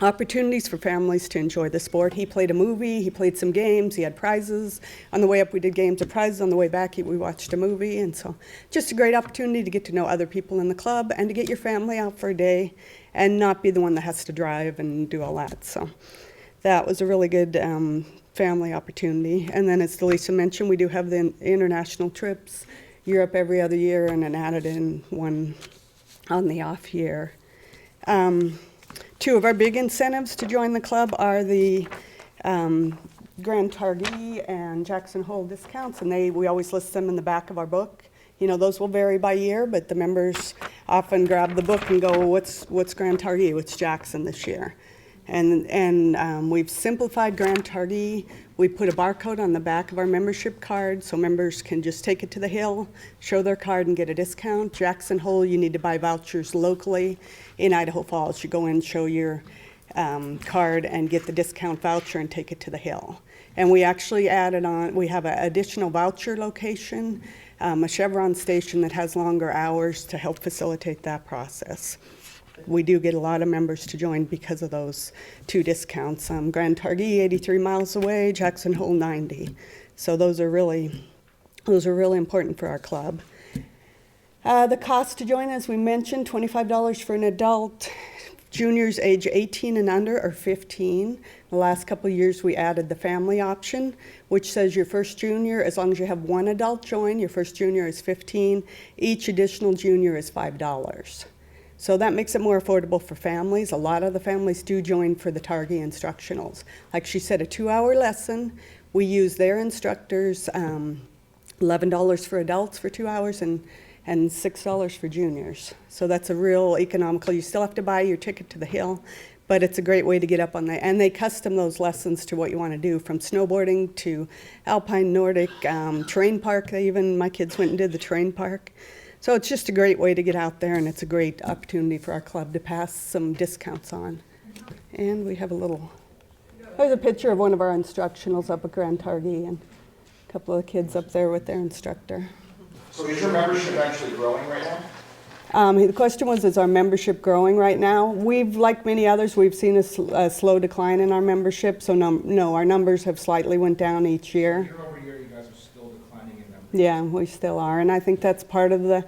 opportunities for families to enjoy the sport. He played a movie, he played some games, he had prizes. On the way up, we did games of prizes. On the way back, we watched a movie. And so just a great opportunity to get to know other people in the club and to get your family out for a day and not be the one that has to drive and do all that. So that was a really good family opportunity. And then as Delisa mentioned, we do have the international trips, Europe every other year, and an added in one on the off year. 2 of our big incentives to join the club are the Grand Targhee and Jackson Hole discounts, and we always list them in the back of our book. Those will vary by year, but the members often grab the book and go, what's Grand Targhee, what's Jackson this year? And we've simplified Grand Targhee. We put a barcode on the back of our membership card so members can just take it to the hill, show their card, and get a discount. Jackson Hole, you need to buy vouchers locally. In Idaho Falls, you go in, show your card and get the discount voucher and take it to the hill. And we actually added on, we have an additional voucher location, a Chevron station that has longer hours to help facilitate that process. We do get a lot of members to join because of those 2 discounts. Grand Targhee, 83 miles away, Jackson Hole, 90. So those are really important for our club. The cost to join, as we mentioned, $25 for an adult. Juniors age 18 and under are 15. The last couple of years we added the family option, which says your first junior, as long as you have 1 adult join, your first junior is 15. Each additional junior is $5. So that makes it more affordable for families. A lot of the families do join for the Targhee Instructionals. Like she said, a 2-hour lesson. We use their instructors, $11 for adults for 2 hours and $6 for juniors. So that's a real economical. You still have to buy your ticket to the hill, but it's a great way to get up on the, and they custom those lessons to what you want to do, from snowboarding to alpine, Nordic, terrain park. My kids went and did the terrain park. So it's just a great way to get out there, and it's a great opportunity for our club to pass some discounts on. And we have there's a picture of one of our instructionals up at Grand Targhee, and a couple of the kids up there with their instructor. So is your membership actually growing right now? The question was, is our membership growing right now? Like many others, we've seen a slow decline in our membership, so no, our numbers have slightly went down each year. Year over year, you guys are still declining in membership. Yeah, we still are, and I think that's part of the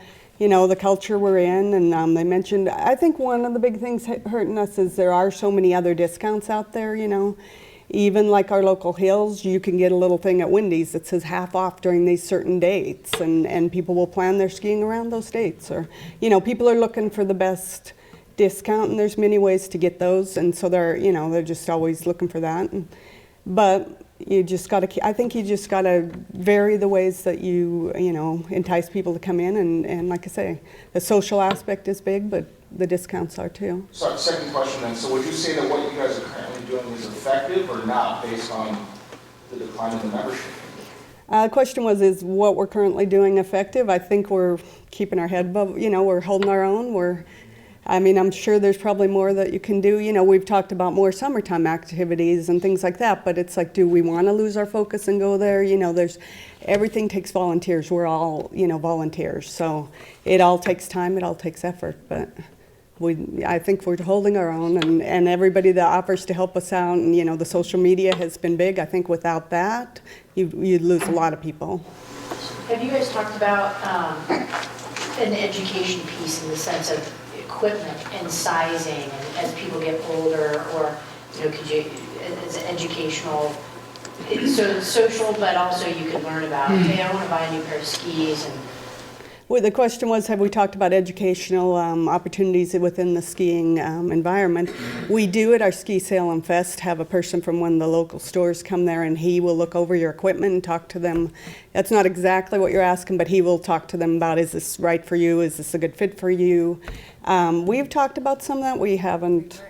culture we're in, and they mentioned, I think one of the big things hurting us is there are so many other discounts out there, Even like our local hills, you can get a little thing at Wendy's that says half off during these certain dates, and people will plan their skiing around those dates. Or, people are looking for the best discount, and there's many ways to get those, and so they're just always looking for that. But you just got to, I think you just got to vary the ways that you entice people to come in, and like I say, the social aspect is big, but the discounts are too. So second question then, so would you say that what you guys are currently doing is effective or not based on the decline in the membership? The question was, is what we're currently doing effective? I think we're keeping our head above, we're holding our own. I'm sure there's probably more that you can do. We've talked about more summertime activities and things like that, but it's like, do we want to lose our focus and go there? Everything takes volunteers. We're all, volunteers. So it all takes time, it all takes effort, but I think we're holding our own, and everybody that offers to help us out, and the social media has been big. I think without that, you'd lose a lot of people. Have you guys talked about an education piece in the sense of equipment and sizing, and as people get older, or could you, as educational, so social, but also you could learn about, hey, I want to buy a new pair of skis. And well, the question was, have we talked about educational opportunities within the skiing environment? We do at our Ski Sale and Fest have a person from one of the local stores come there, and he will look over your equipment and talk to them. That's not exactly what you're asking, but he will talk to them about, is this right for you? Is this a good fit for you? We've talked about some of that. We haven't.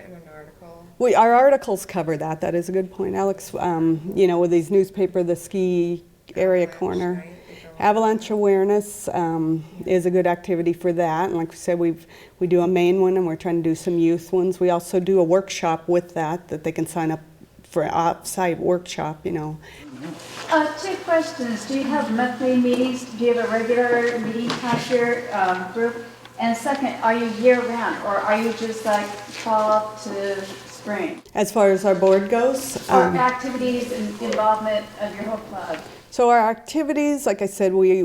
Our articles cover that. That is a good point, Alex. With these newspaper, the ski area corner. Avalanche awareness is a good activity for that, and like we said, we do a main one, and we're trying to do some youth ones. We also do a workshop with that they can sign up for an off-site workshop. 2 questions. Do you have monthly meetings? Do you have a regular meeting type your group? And second, are you year-round, or are you just like fall to spring? As far as our board goes, Or activities and involvement of your whole club? So our activities, like I said, we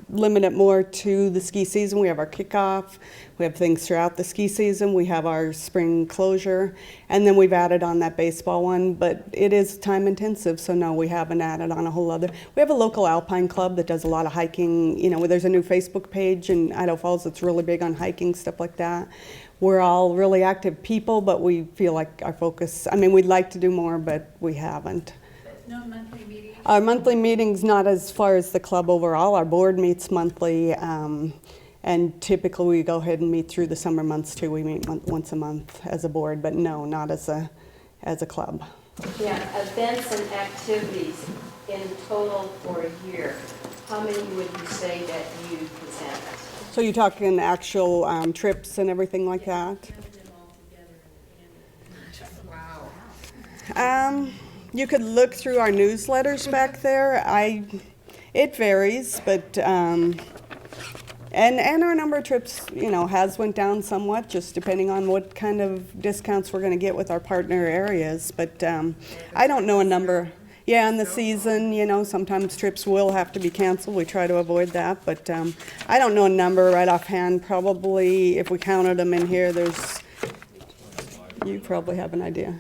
limit it more to the ski season. We have our kickoff. We have things throughout the ski season. We have our spring closure. And then we've added on that baseball one. But it is time intensive, so no, we haven't added on a whole other. We have a local alpine club that does a lot of hiking. There's a new Facebook page in Idaho Falls that's really big on hiking, stuff like that. We're all really active people, but we feel like our focus, we'd like to do more, but we haven't. No monthly meetings? Our monthly meetings, not as far as the club overall. Our board meets monthly, and typically we go ahead and meet through the summer months too. We meet once a month as a board, but no, not as a club. Yeah, events and activities in total for a year, how many would you say that you present? So you're talking actual trips and everything like that? You could look through our newsletters back there. It varies, but and our number of trips, has went down somewhat, just depending on what kind of discounts we're going to get with our partner areas. But I don't know a number. Yeah, in the season, sometimes trips will have to be canceled. We try to avoid that, but I don't know a number right offhand. Probably, if we counted them in here, you probably have an idea.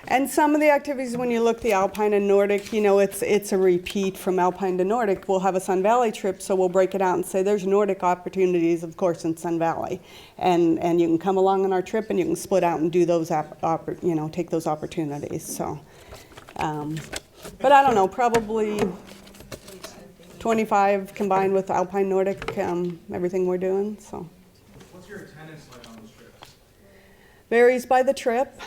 And some of the activities, when you look the Alpine and Nordic, it's a repeat from Alpine to Nordic. We'll have a Sun Valley trip, so we'll break it out and say there's Nordic opportunities, of course, in Sun Valley. And you can come along on our trip and you can split out and do those, take those opportunities. So, but I don't know, probably 25 combined with Alpine Nordic, everything we're doing, so. What's your attendance like on those trips? Varies by the trip.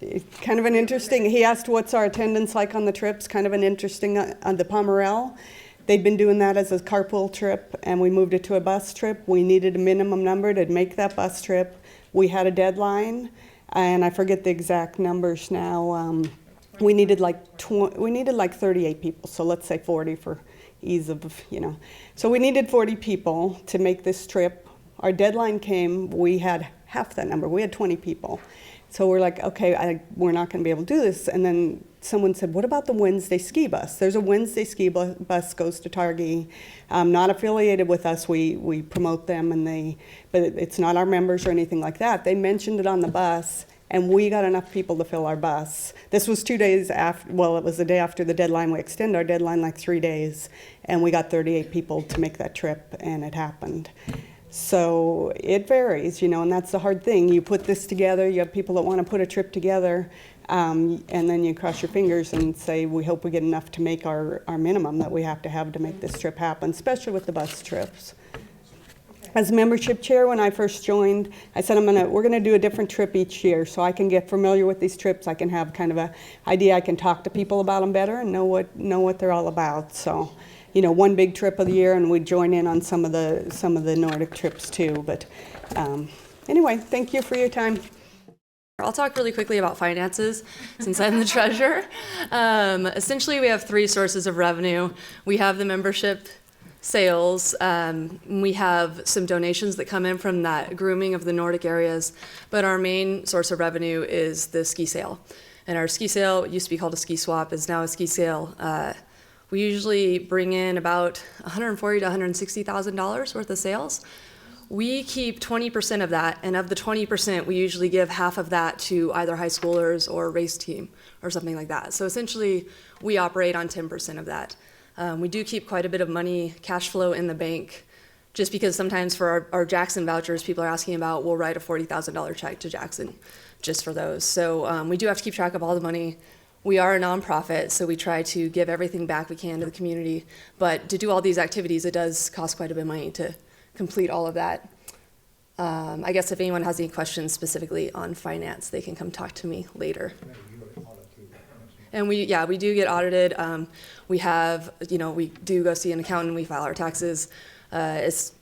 It's kind of an interesting, he asked what's our attendance like on the trips, kind of an interesting, on the Pomerelle. They'd been doing that as a carpool trip, and we moved it to a bus trip. We needed a minimum number to make that bus trip. We had a deadline, and I forget the exact numbers now. We needed like 38 people, so let's say 40 for ease of, So we needed 40 people to make this trip. Our deadline came, we had half that number. We had 20 people. So we're like, okay, we're not going to be able to do this. And then someone said, what about the Wednesday ski bus? There's a Wednesday ski bus goes to Targhee, not affiliated with us. We promote them, but it's not our members or anything like that. They mentioned it on the bus, and we got enough people to fill our bus. This was 2 days after, well, it was the day after the deadline. We extended our deadline like 3 days, and we got 38 people to make that trip, and it happened. So it varies, and that's the hard thing. You put this together, you have people that want to put a trip together, and then you cross your fingers and say, we hope we get enough to make our minimum that we have to make this trip happen, especially with the bus trips. As membership chair, when I first joined, I said, we're gonna do a different trip each year so I can get familiar with these trips. I can have kind of a idea, I can talk to people about them better and know what they're all about. So, one big trip of the year, and we'd join in on some of the Nordic trips too. But anyway, thank you for your time. I'll talk really quickly about finances since I'm the treasurer. Essentially, we have 3 sources of revenue. We have the membership sales. We have some donations that come in from that grooming of the Nordic areas. But our main source of revenue is the ski sale. And our ski sale used to be called a ski swap, is now a ski sale. We usually bring in about $140,000 to $160,000 worth of sales. We keep 20% of that, and of the 20%, we usually give half of that to either high schoolers or race team or something like that. So essentially, we operate on 10% of that. We do keep quite a bit of money, cash flow in the bank, just because sometimes for our Jackson vouchers, people are asking about, we'll write a $40,000 check to Jackson just for those. So we do have to keep track of all the money. We are a nonprofit, so we try to give everything back we can to the community. But to do all these activities, it does cost quite a bit of money to complete all of that. I guess if anyone has any questions specifically on finance, they can come talk to me later. And we do get audited. We have, we do go see an accountant, we file our taxes. As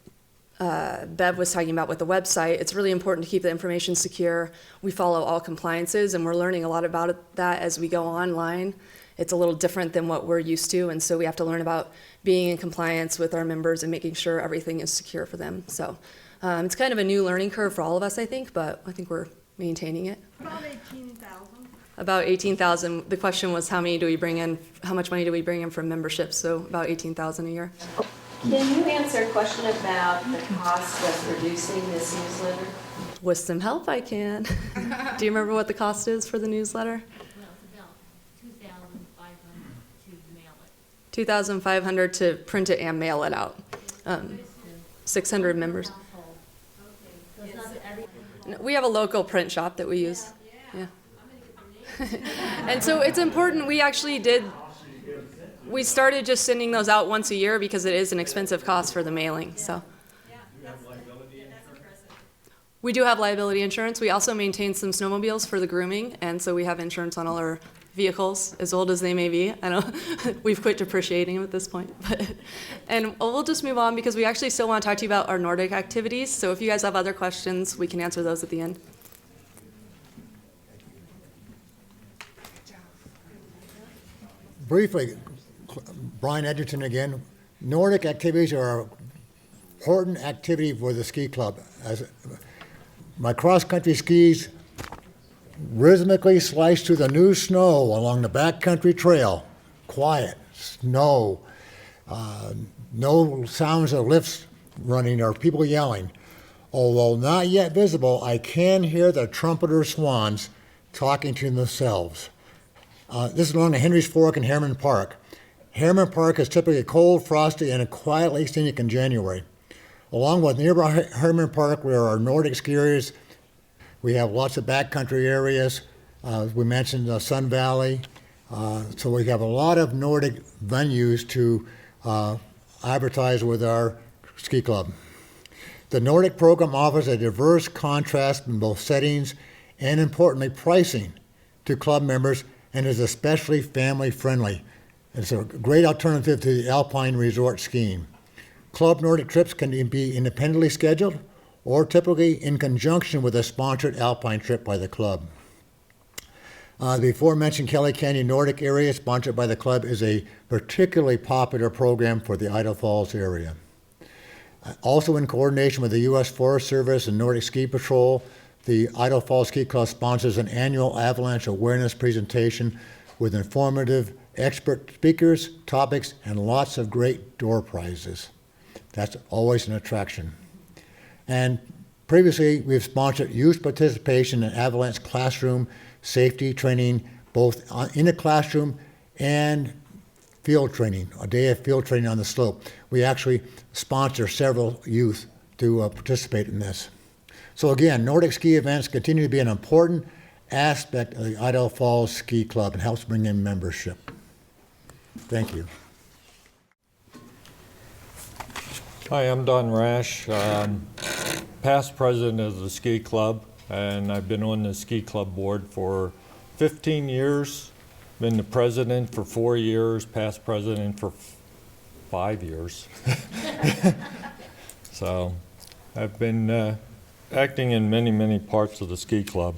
Bev was talking about with the website, it's really important to keep the information secure. We follow all compliances, and we're learning a lot about that as we go online. It's a little different than what we're used to, and so we have to learn about being in compliance with our members and making sure everything is secure for them. So it's kind of a new learning curve for all of us, I think, but I think we're maintaining it. About 18,000. About 18,000. The question was how much money do we bring in from memberships? So about 18,000 a year. Can you answer a question about the cost of producing this newsletter? With some help, I can. Do you remember what the cost is for the newsletter? Well, it's about $2,500 to mail it. $2,500 to print it and mail it out. 600 members. So it's not every. We have a local print shop that we use. Yeah. And so it's important. We started just sending those out once a year because it is an expensive cost for the mailing. So. We do have liability insurance. We also maintain some snowmobiles for the grooming, and so we have insurance on all our vehicles, as old as they may be. I know we've quit depreciating them at this point. And we'll just move on because we actually still want to talk to you about our Nordic activities. So if you guys have other questions, we can answer those at the end. briefly, Brian Edgerton again. Nordic activities are an important activity for the ski club. As my cross-country skis rhythmically slice through the new snow along the backcountry trail. Quiet, snow, no sounds of lifts running or people yelling. Although not yet visible, I can hear the trumpeter swans talking to themselves. This is along the Henry's Fork and Harriman Park. Harriman Park is typically cold, frosty, and quietly scenic in January. Along with nearby Harriman Park, where our Nordic ski areas, we have lots of backcountry areas. We mentioned Sun Valley. So we have a lot of Nordic venues to advertise with our ski club. The Nordic program offers a diverse contrast in both settings and, importantly, pricing to club members, and is especially family friendly. It's a great alternative to the alpine resort skiing. Club Nordic trips can be independently scheduled or typically in conjunction with a sponsored alpine trip by the club. The aforementioned Kelly Canyon Nordic area, sponsored by the club, is a particularly popular program for the Idaho Falls area. Also in coordination with the U.S. Forest Service and Nordic Ski Patrol, the Idaho Falls Ski Club sponsors an annual avalanche awareness presentation with informative expert speakers, topics, and lots of great door prizes. That's always an attraction. And previously, we've sponsored youth participation in avalanche classroom safety training, both in the classroom and field training, a day of field training on the slope. We actually sponsor several youth to participate in this. So again, Nordic ski events continue to be an important aspect of the Idaho Falls Ski Club and helps bring in membership. Thank you. Hi, I'm Don Rash, past president of the ski club, and I've been on the ski club board for 15 years. Been the president for 4 years, past president for 5 years. So I've been acting in many parts of the ski club.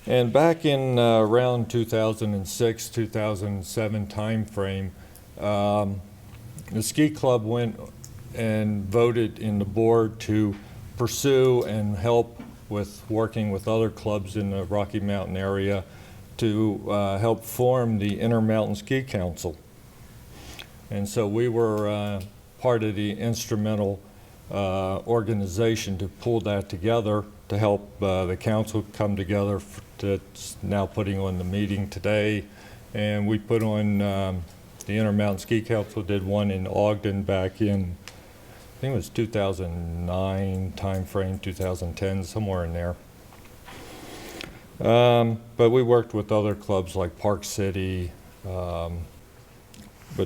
And back in around 2006, 2007 timeframe, the ski club went and voted in the board to pursue and help with working with other clubs in the Rocky Mountain area to help form the Intermountain Ski Council. And so we were part of the instrumental organization to pull that together to help the council come together. That's now putting on the meeting today. And we put on, the Intermountain Ski Council did one in Ogden back in, I think it was 2009 timeframe, 2010, somewhere in there. But we worked with other clubs like Park City, but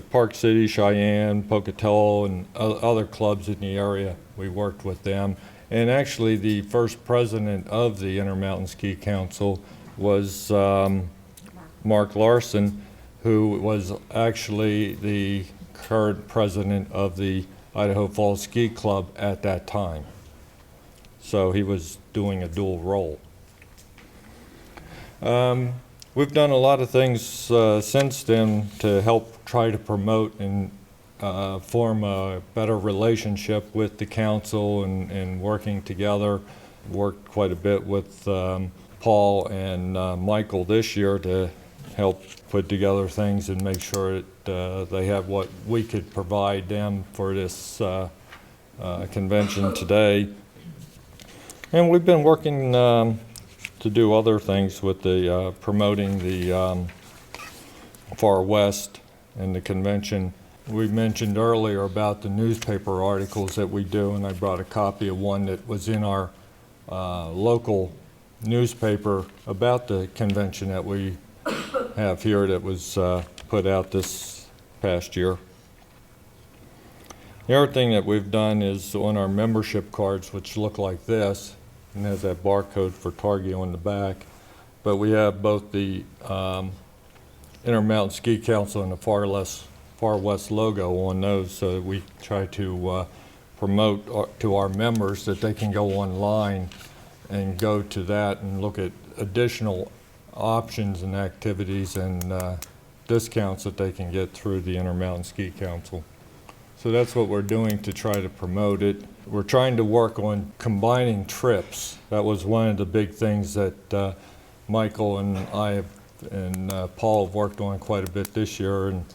Park City, Cheyenne, Pocatello, and other clubs in the area, we worked with them. And actually the first president of the Intermountain Ski Council was Mark Larson, who was actually the current president of the Idaho Falls Ski Club at that time. So he was doing a dual role. We've done a lot of things since then to help try to promote and form a better relationship with the council and working together. Worked quite a bit with Paul and Michael this year to help put together things and make sure that they have what we could provide them for this convention today. And we've been working to do other things with the promoting the Far West and the convention. We mentioned earlier about the newspaper articles that we do, and I brought a copy of one that was in our local newspaper about the convention that we have here that was put out this past year. The other thing that we've done is on our membership cards, which look like this, and has that barcode for Target on the back, but we have both the Intermountain Ski Council and the Far West logo on those, so that we try to promote to our members that they can go online and go to that and look at additional options and activities and discounts that they can get through the Intermountain Ski Council. So that's what we're doing to try to promote it. We're trying to work on combining trips. That was one of the big things that Michael and I and Paul have worked on quite a bit this year, and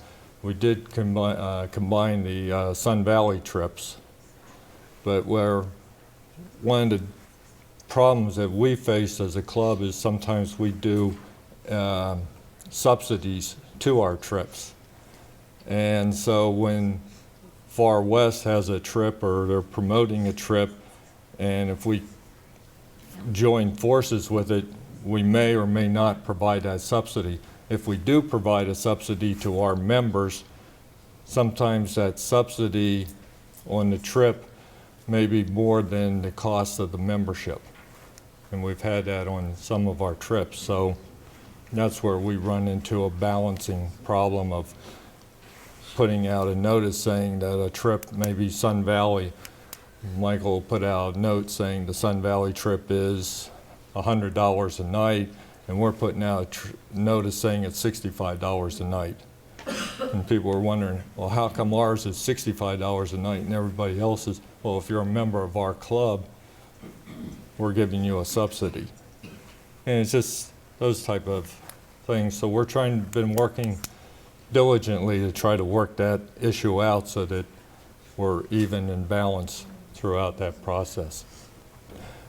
we did combine the Sun Valley trips. But where one of the problems that we face as a club is sometimes we do subsidies to our trips. And so when Far West has a trip or they're promoting a trip, and if we join forces with it, we may or may not provide that subsidy. If we do provide a subsidy to our members, sometimes that subsidy on the trip may be more than the cost of the membership. And we've had that on some of our trips. So that's where we run into a balancing problem of putting out a notice saying that a trip, maybe Sun Valley, Michael put out a note saying the Sun Valley trip is $100 a night, and we're putting out a notice saying it's $65 a night. And people were wondering, well, how come ours is $65 a night and everybody else's? Well, if you're a member of our club, we're giving you a subsidy. And it's just those type of things. So we're been working diligently to try to work that issue out so that we're even in balance throughout that process.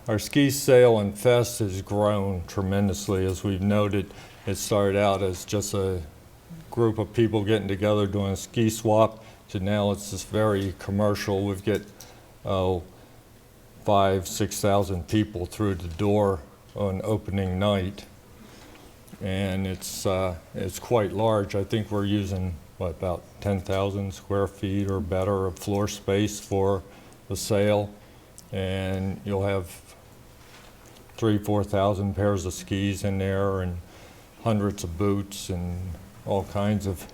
Our ski sale and fest has grown tremendously. As we've noted, it started out as just a group of people getting together doing a ski swap, to now it's just very commercial. We've got 5,000-6,000 people through the door on opening night, and it's quite large. I think we're using about 10,000 square feet or better of floor space for the sale, and you'll have 3,000-4,000 pairs of skis in there and hundreds of boots and all kinds of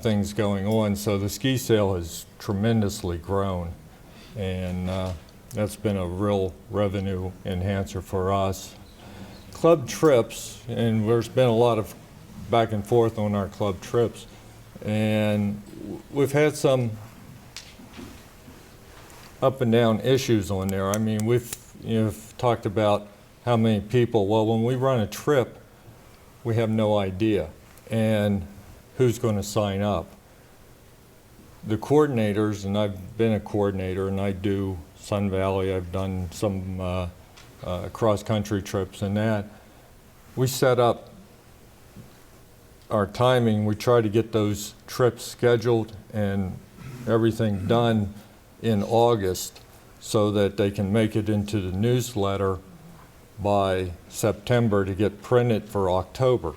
things going on. So the ski sale has tremendously grown, and that's been a real revenue enhancer for us. Club trips, and there's been a lot of back and forth on our club trips, and we've had some up and down issues on there. I mean, we've talked about how many people. Well, when we run a trip, we have no idea, and who's going to sign up. The coordinators, and I've been a coordinator, and I do Sun Valley, I've done some cross-country trips and that. We set up our timing. We try to get those trips scheduled and everything done in August so that they can make it into the newsletter by September to get printed for October.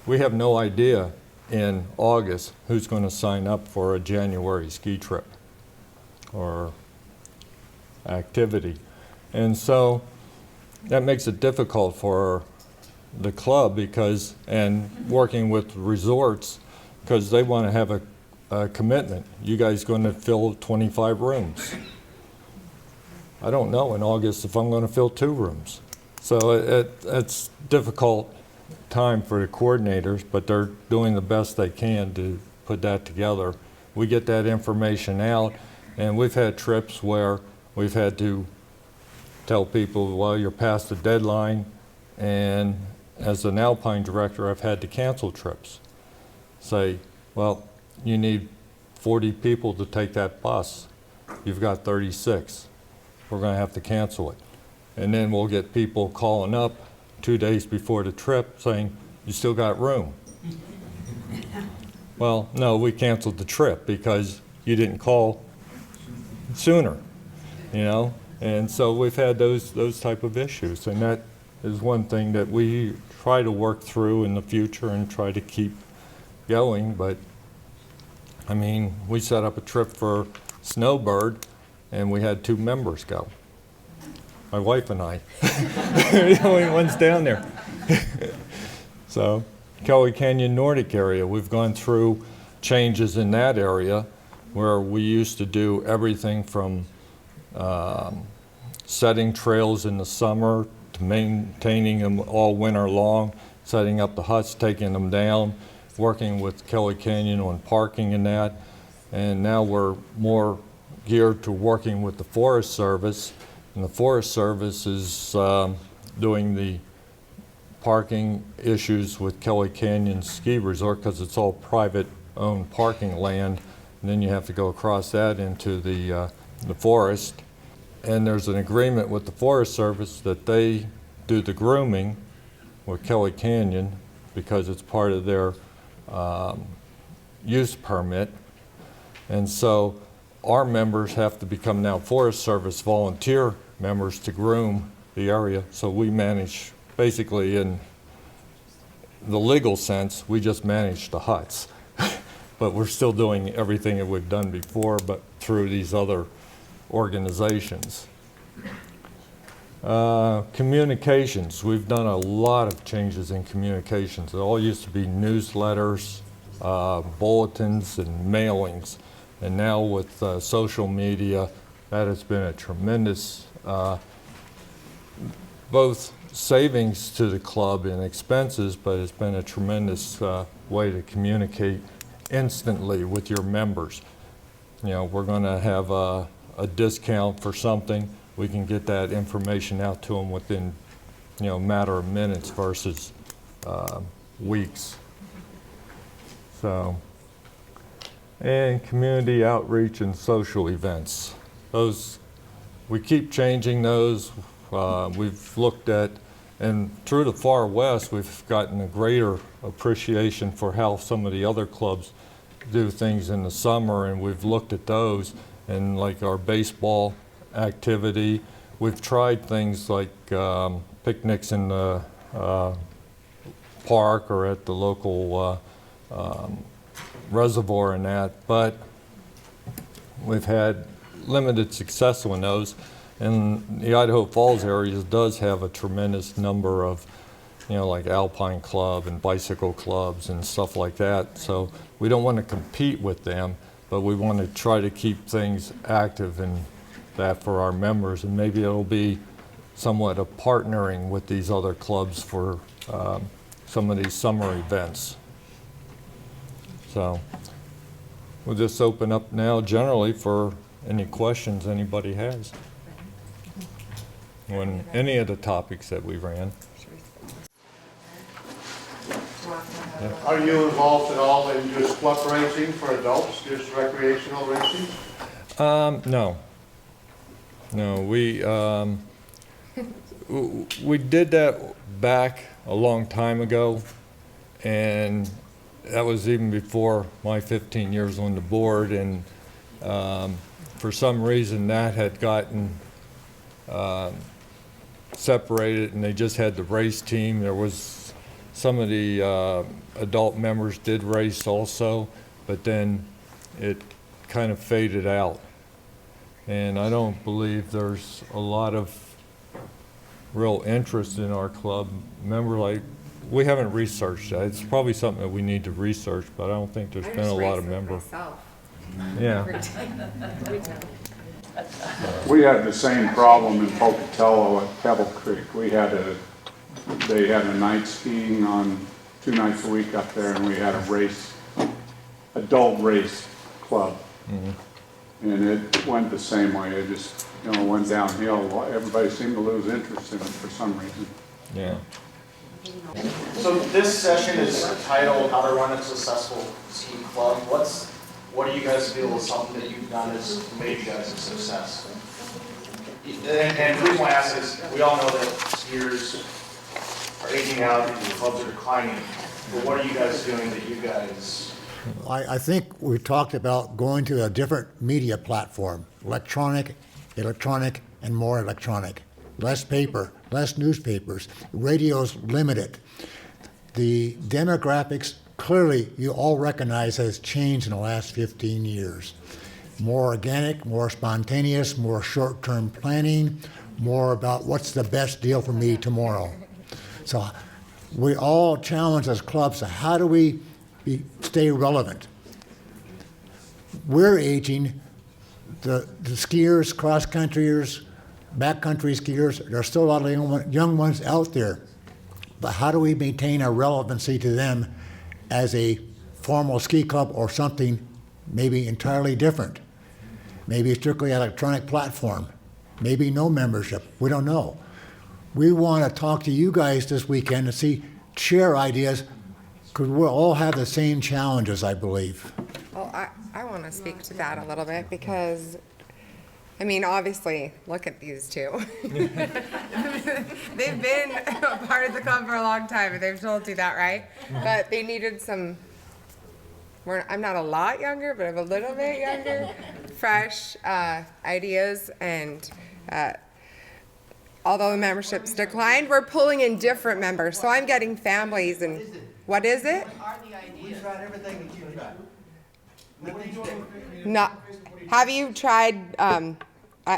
We have no idea in August who's going to sign up for a January ski trip or activity. And so that makes it difficult for the club because, and working with resorts, because they want to have a commitment. You guys going to fill 25 rooms. I don't know in August if I'm going to fill 2 rooms. So it's difficult time for the coordinators, but they're doing the best they can to put that together. We get that information out, and we've had trips where we've had to tell people, well, you're past the deadline, and as an Alpine director, I've had to cancel trips. Say, well, you need 40 people to take that bus. You've got 36. We're going to have to cancel it. And then we'll get people calling up 2 days before the trip saying, you still got room. Well, no, we canceled the trip because you didn't call sooner, you know? And so we've had those type of issues, and that is one thing that we try to work through in the future and try to keep going. But I mean, we set up a trip for Snowbird, and we had 2 members go. My wife and I. We're the only ones down there. So, Kelly Canyon Nordic area, we've gone through changes in that area where we used to do everything from setting trails in the summer to maintaining them all winter long. setting up the huts, taking them down, working with Kelly Canyon on parking and that. And now we're more geared to working with the Forest Service. And the Forest Service is doing the parking issues with Kelly Canyon Ski Resort because it's all private-owned parking land. And then you have to go across that into the forest. And there's an agreement with the Forest Service that they do the grooming with Kelly Canyon because it's part of their use permit. And so our members have to become now Forest Service volunteer members to groom the area. So we manage, basically in the legal sense, we just manage the huts. But we're still doing everything that we've done before, but through these other organizations. Communications, we've done a lot of changes in communications. It all used to be newsletters, bulletins, and mailings. And now with social media, that has been a tremendous, both savings to the club in expenses, but it's been a tremendous way to communicate instantly with your members. You know, we're going to have a discount for something. We can get that information out to them within, you know, a matter of minutes versus weeks. So, and community outreach and social events. Those, we keep changing those. We've looked at, and through the Far West, we've gotten a greater appreciation for how some of the other clubs do things in the summer, and we've looked at those, and like our baseball activity. We've tried things like picnics in the park or at the local reservoir and that, but we've had limited success on those. And the Idaho Falls area does have a tremendous number of, you know, like Alpine Club and bicycle clubs and stuff like that. So we don't want to compete with them, but we want to try to keep things active and that for our members. And maybe it'll be somewhat of partnering with these other clubs for some of these summer events. So we'll just open up now generally for any questions anybody has on any of the topics that we ran. Are you involved at all in just club racing for adults, just recreational racing? No. No, we did that back a long time ago, and that was even before my 15 years on the board, and for some reason that had gotten separated, and they just had the race team. There was some of the adult members did race also, but then it kind of faded out. And I don't believe there's a lot of real interest in our club. Remember, like, we haven't researched that. It's probably something that we need to research, but I don't think there's been a lot of members. Yeah. We had the same problem in Pocatello at Pebble Creek. They had a night skiing on 2 nights a week up there, and we had a race, adult race club. Mm-hmm. And it went the same way. It just, you know, went downhill. Everybody seemed to lose interest in it for some reason. Yeah. So this session is titled "How to Run a Successful Ski Club." What do you guys feel is something that you've done has made you guys a success? And the reason why I ask is we all know that skiers are aging out and the clubs are declining. But what are you guys doing that you guys? I think we talked about going to a different media platform, electronic, and more electronic. Less paper, less newspapers, radio's limited. The demographics, clearly, you all recognize has changed in the last 15 years. More organic, more spontaneous, more short-term planning, more about what's the best deal for me tomorrow. So we all challenge as clubs, so how do we stay relevant? We're aging. The skiers, cross-countryers, backcountry skiers, there are still a lot of young ones out there. but how do we maintain our relevancy to them as a formal ski club or something maybe entirely different? Maybe a strictly electronic platform, maybe no membership, we don't know. We want to talk to you guys this weekend and share ideas, because we'll all have the same challenges, I believe. Well, I want to speak to that a little bit because, I mean, obviously, look at these two. They've been a part of the club for a long time, and they've told you that, right? But they needed some, I'm not a lot younger, but I'm a little bit younger, fresh ideas, and although the membership's declined, we're pulling in different members. So I'm getting families and, what is it? We tried everything that you tried. No. Have you tried,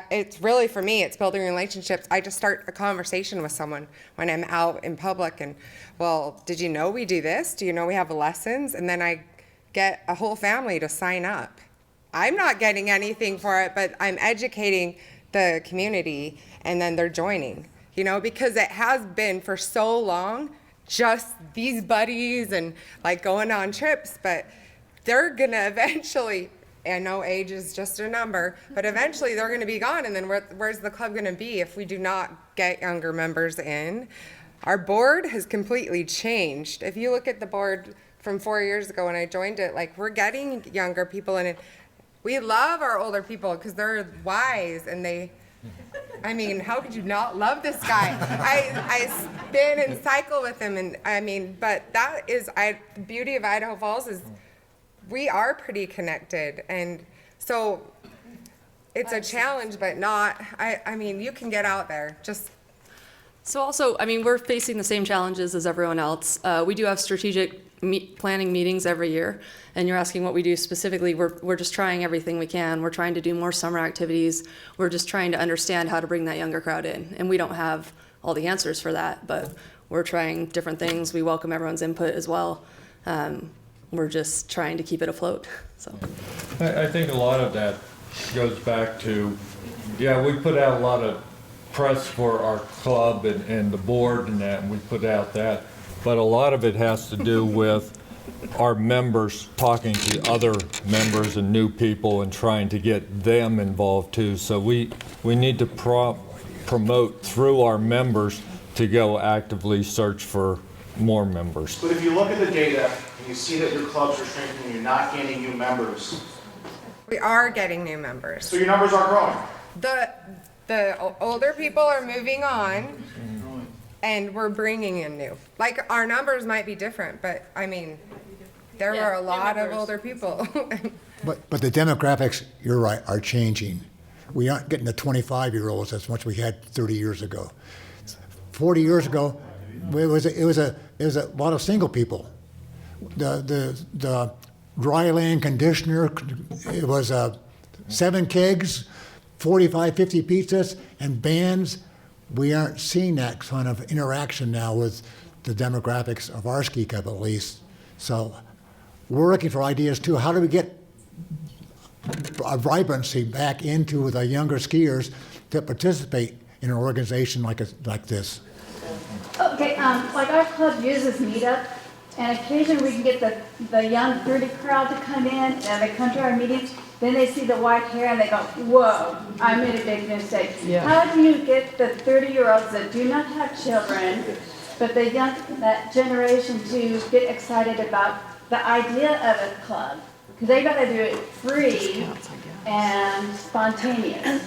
it's really, for me, it's building relationships. I just start a conversation with someone when I'm out in public and, well, did you know we do this? Do you know we have lessons? And then I get a whole family to sign up. I'm not getting anything for it, but I'm educating the community, and then they're joining, you know, because it has been for so long just these buddies and like going on trips, but they're gonna eventually, I know age is just a number, but eventually they're gonna be gone, and then where's the club gonna be if we do not get younger members in? Our board has completely changed. If you look at the board from 4 years ago when I joined it, like, we're getting younger people in it. We love our older people because they're wise, and I mean, how could you not love this guy? I spin and cycle with him, and I mean, but that is, the beauty of Idaho Falls is we are pretty connected, and so it's a challenge, but not, I mean, you can get out there, just. So also, I mean, we're facing the same challenges as everyone else. We do have strategic planning meetings every year, and you're asking what we do specifically. We're just trying everything we can. We're trying to do more summer activities. We're just trying to understand how to bring that younger crowd in, and we don't have all the answers for that, but we're trying different things. We welcome everyone's input as well. We're just trying to keep it afloat. So I think a lot of that goes back to, yeah, we put out a lot of press for our club and the board and that, and we put out that. But a lot of it has to do with our members talking to other members and new people and trying to get them involved too. So we need to promote through our members to go actively search for more members. But if you look at the data and you see that your clubs are shrinking and you're not gaining new members. We are getting new members. So your numbers are growing. The older people are moving on, and we're bringing in new. Like, our numbers might be different, but I mean, there were a lot of older people. But the demographics, you're right, are changing. We aren't getting the 25-year-olds as much we had 30 years ago. 40 years ago, it was a lot of single people. The dry land conditioner, it was 7 kegs, 45, 50 pizzas, and bands. We aren't seeing that kind of interaction now with the demographics of our ski club, at least. So we're looking for ideas too. How do we get a vibrancy back into the younger skiers that participate in an organization like this? Okay, like our club uses Meetup, and occasionally we can get the young 30 crowd to come in, and they come to our meetings. Then they see the white hair and they go, whoa, I made a big mistake. Yeah. How do you get the 30-year-olds that do not have children, but that generation to get excited about the idea of a club? Because they got to do it free and spontaneous.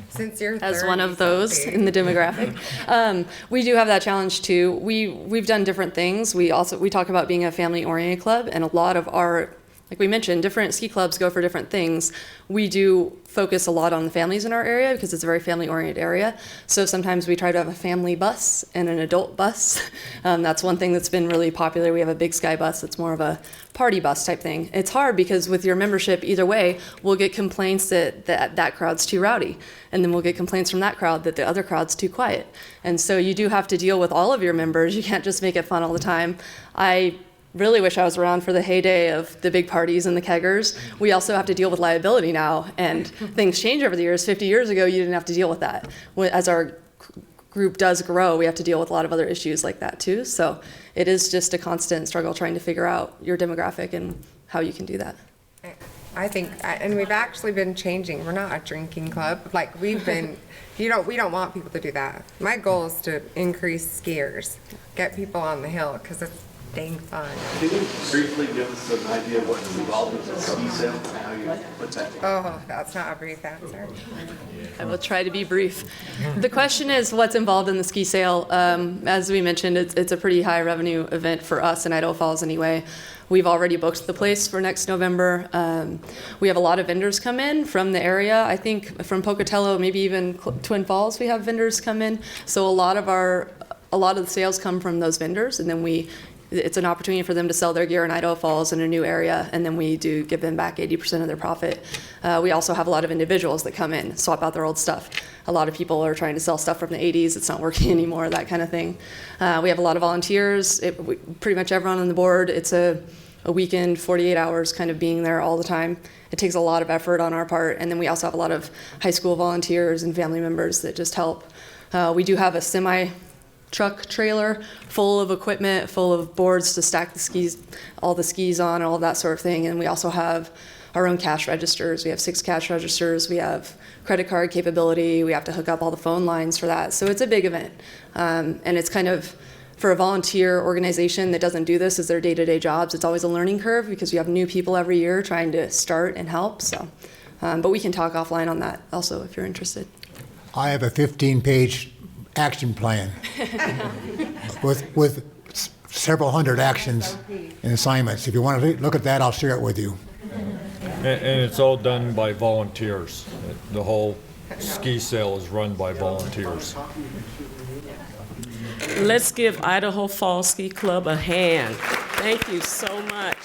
Since you're as one of those in the demographic, we do have that challenge too. We've done different things. We talk about being a family-oriented club, and a lot of our, like we mentioned, different ski clubs go for different things. We do focus a lot on the families in our area because it's a very family-oriented area. So sometimes we try to have a family bus and an adult bus. That's one thing that's been really popular. We have a Big Sky bus that's more of a party bus type thing. It's hard because with your membership, either way, we'll get complaints that crowd's too rowdy. And then we'll get complaints from that crowd that the other crowd's too quiet. And so you do have to deal with all of your members. You can't just make it fun all the time. I really wish I was around for the heyday of the big parties and the keggers. We also have to deal with liability now, and things change over the years. 50 years ago, you didn't have to deal with that. As our group does grow, we have to deal with a lot of other issues like that too. So it is just a constant struggle trying to figure out your demographic and how you can do that. I think, and we've actually been changing. We're not a drinking club. Like we've been, we don't want people to do that. My goal is to increase skiers, get people on the hill because it's dang fun. Can you briefly give us an idea of what's involved with the ski sale and how you put that together? Oh, that's not a brief answer. I will try to be brief. The question is what's involved in the ski sale. As we mentioned, it's a pretty high revenue event for us in Idaho Falls anyway. We've already booked the place for next November. We have a lot of vendors come in from the area. I think from Pocatello, maybe even Twin Falls, we have vendors come in. So a lot of the sales come from those vendors, and then it's an opportunity for them to sell their gear in Idaho Falls in a new area, and then we do give them back 80% of their profit. We also have a lot of individuals that come in, swap out their old stuff. A lot of people are trying to sell stuff from the 80s, it's not working anymore, that kind of thing. We have a lot of volunteers, pretty much everyone on the board. It's a weekend, 48 hours kind of being there all the time. It takes a lot of effort on our part, and then we also have a lot of high school volunteers and family members that just help. We do have a semi-truck trailer full of equipment, full of boards to stack the skis, all the skis on, and all that sort of thing. And we also have our own cash registers. We have 6 cash registers. We have credit card capability. We have to hook up all the phone lines for that. So it's a big event. And it's kind of, for a volunteer organization that doesn't do this as their day-to-day jobs, it's always a learning curve because you have new people every year trying to start and help. So, but we can talk offline on that also if you're interested. I have a 15-page action plan with several hundred actions and assignments. If you want to look at that, I'll share it with you. And it's all done by volunteers. The whole ski sale is run by volunteers. Let's give Idaho Falls Ski Club a hand. Thank you so much.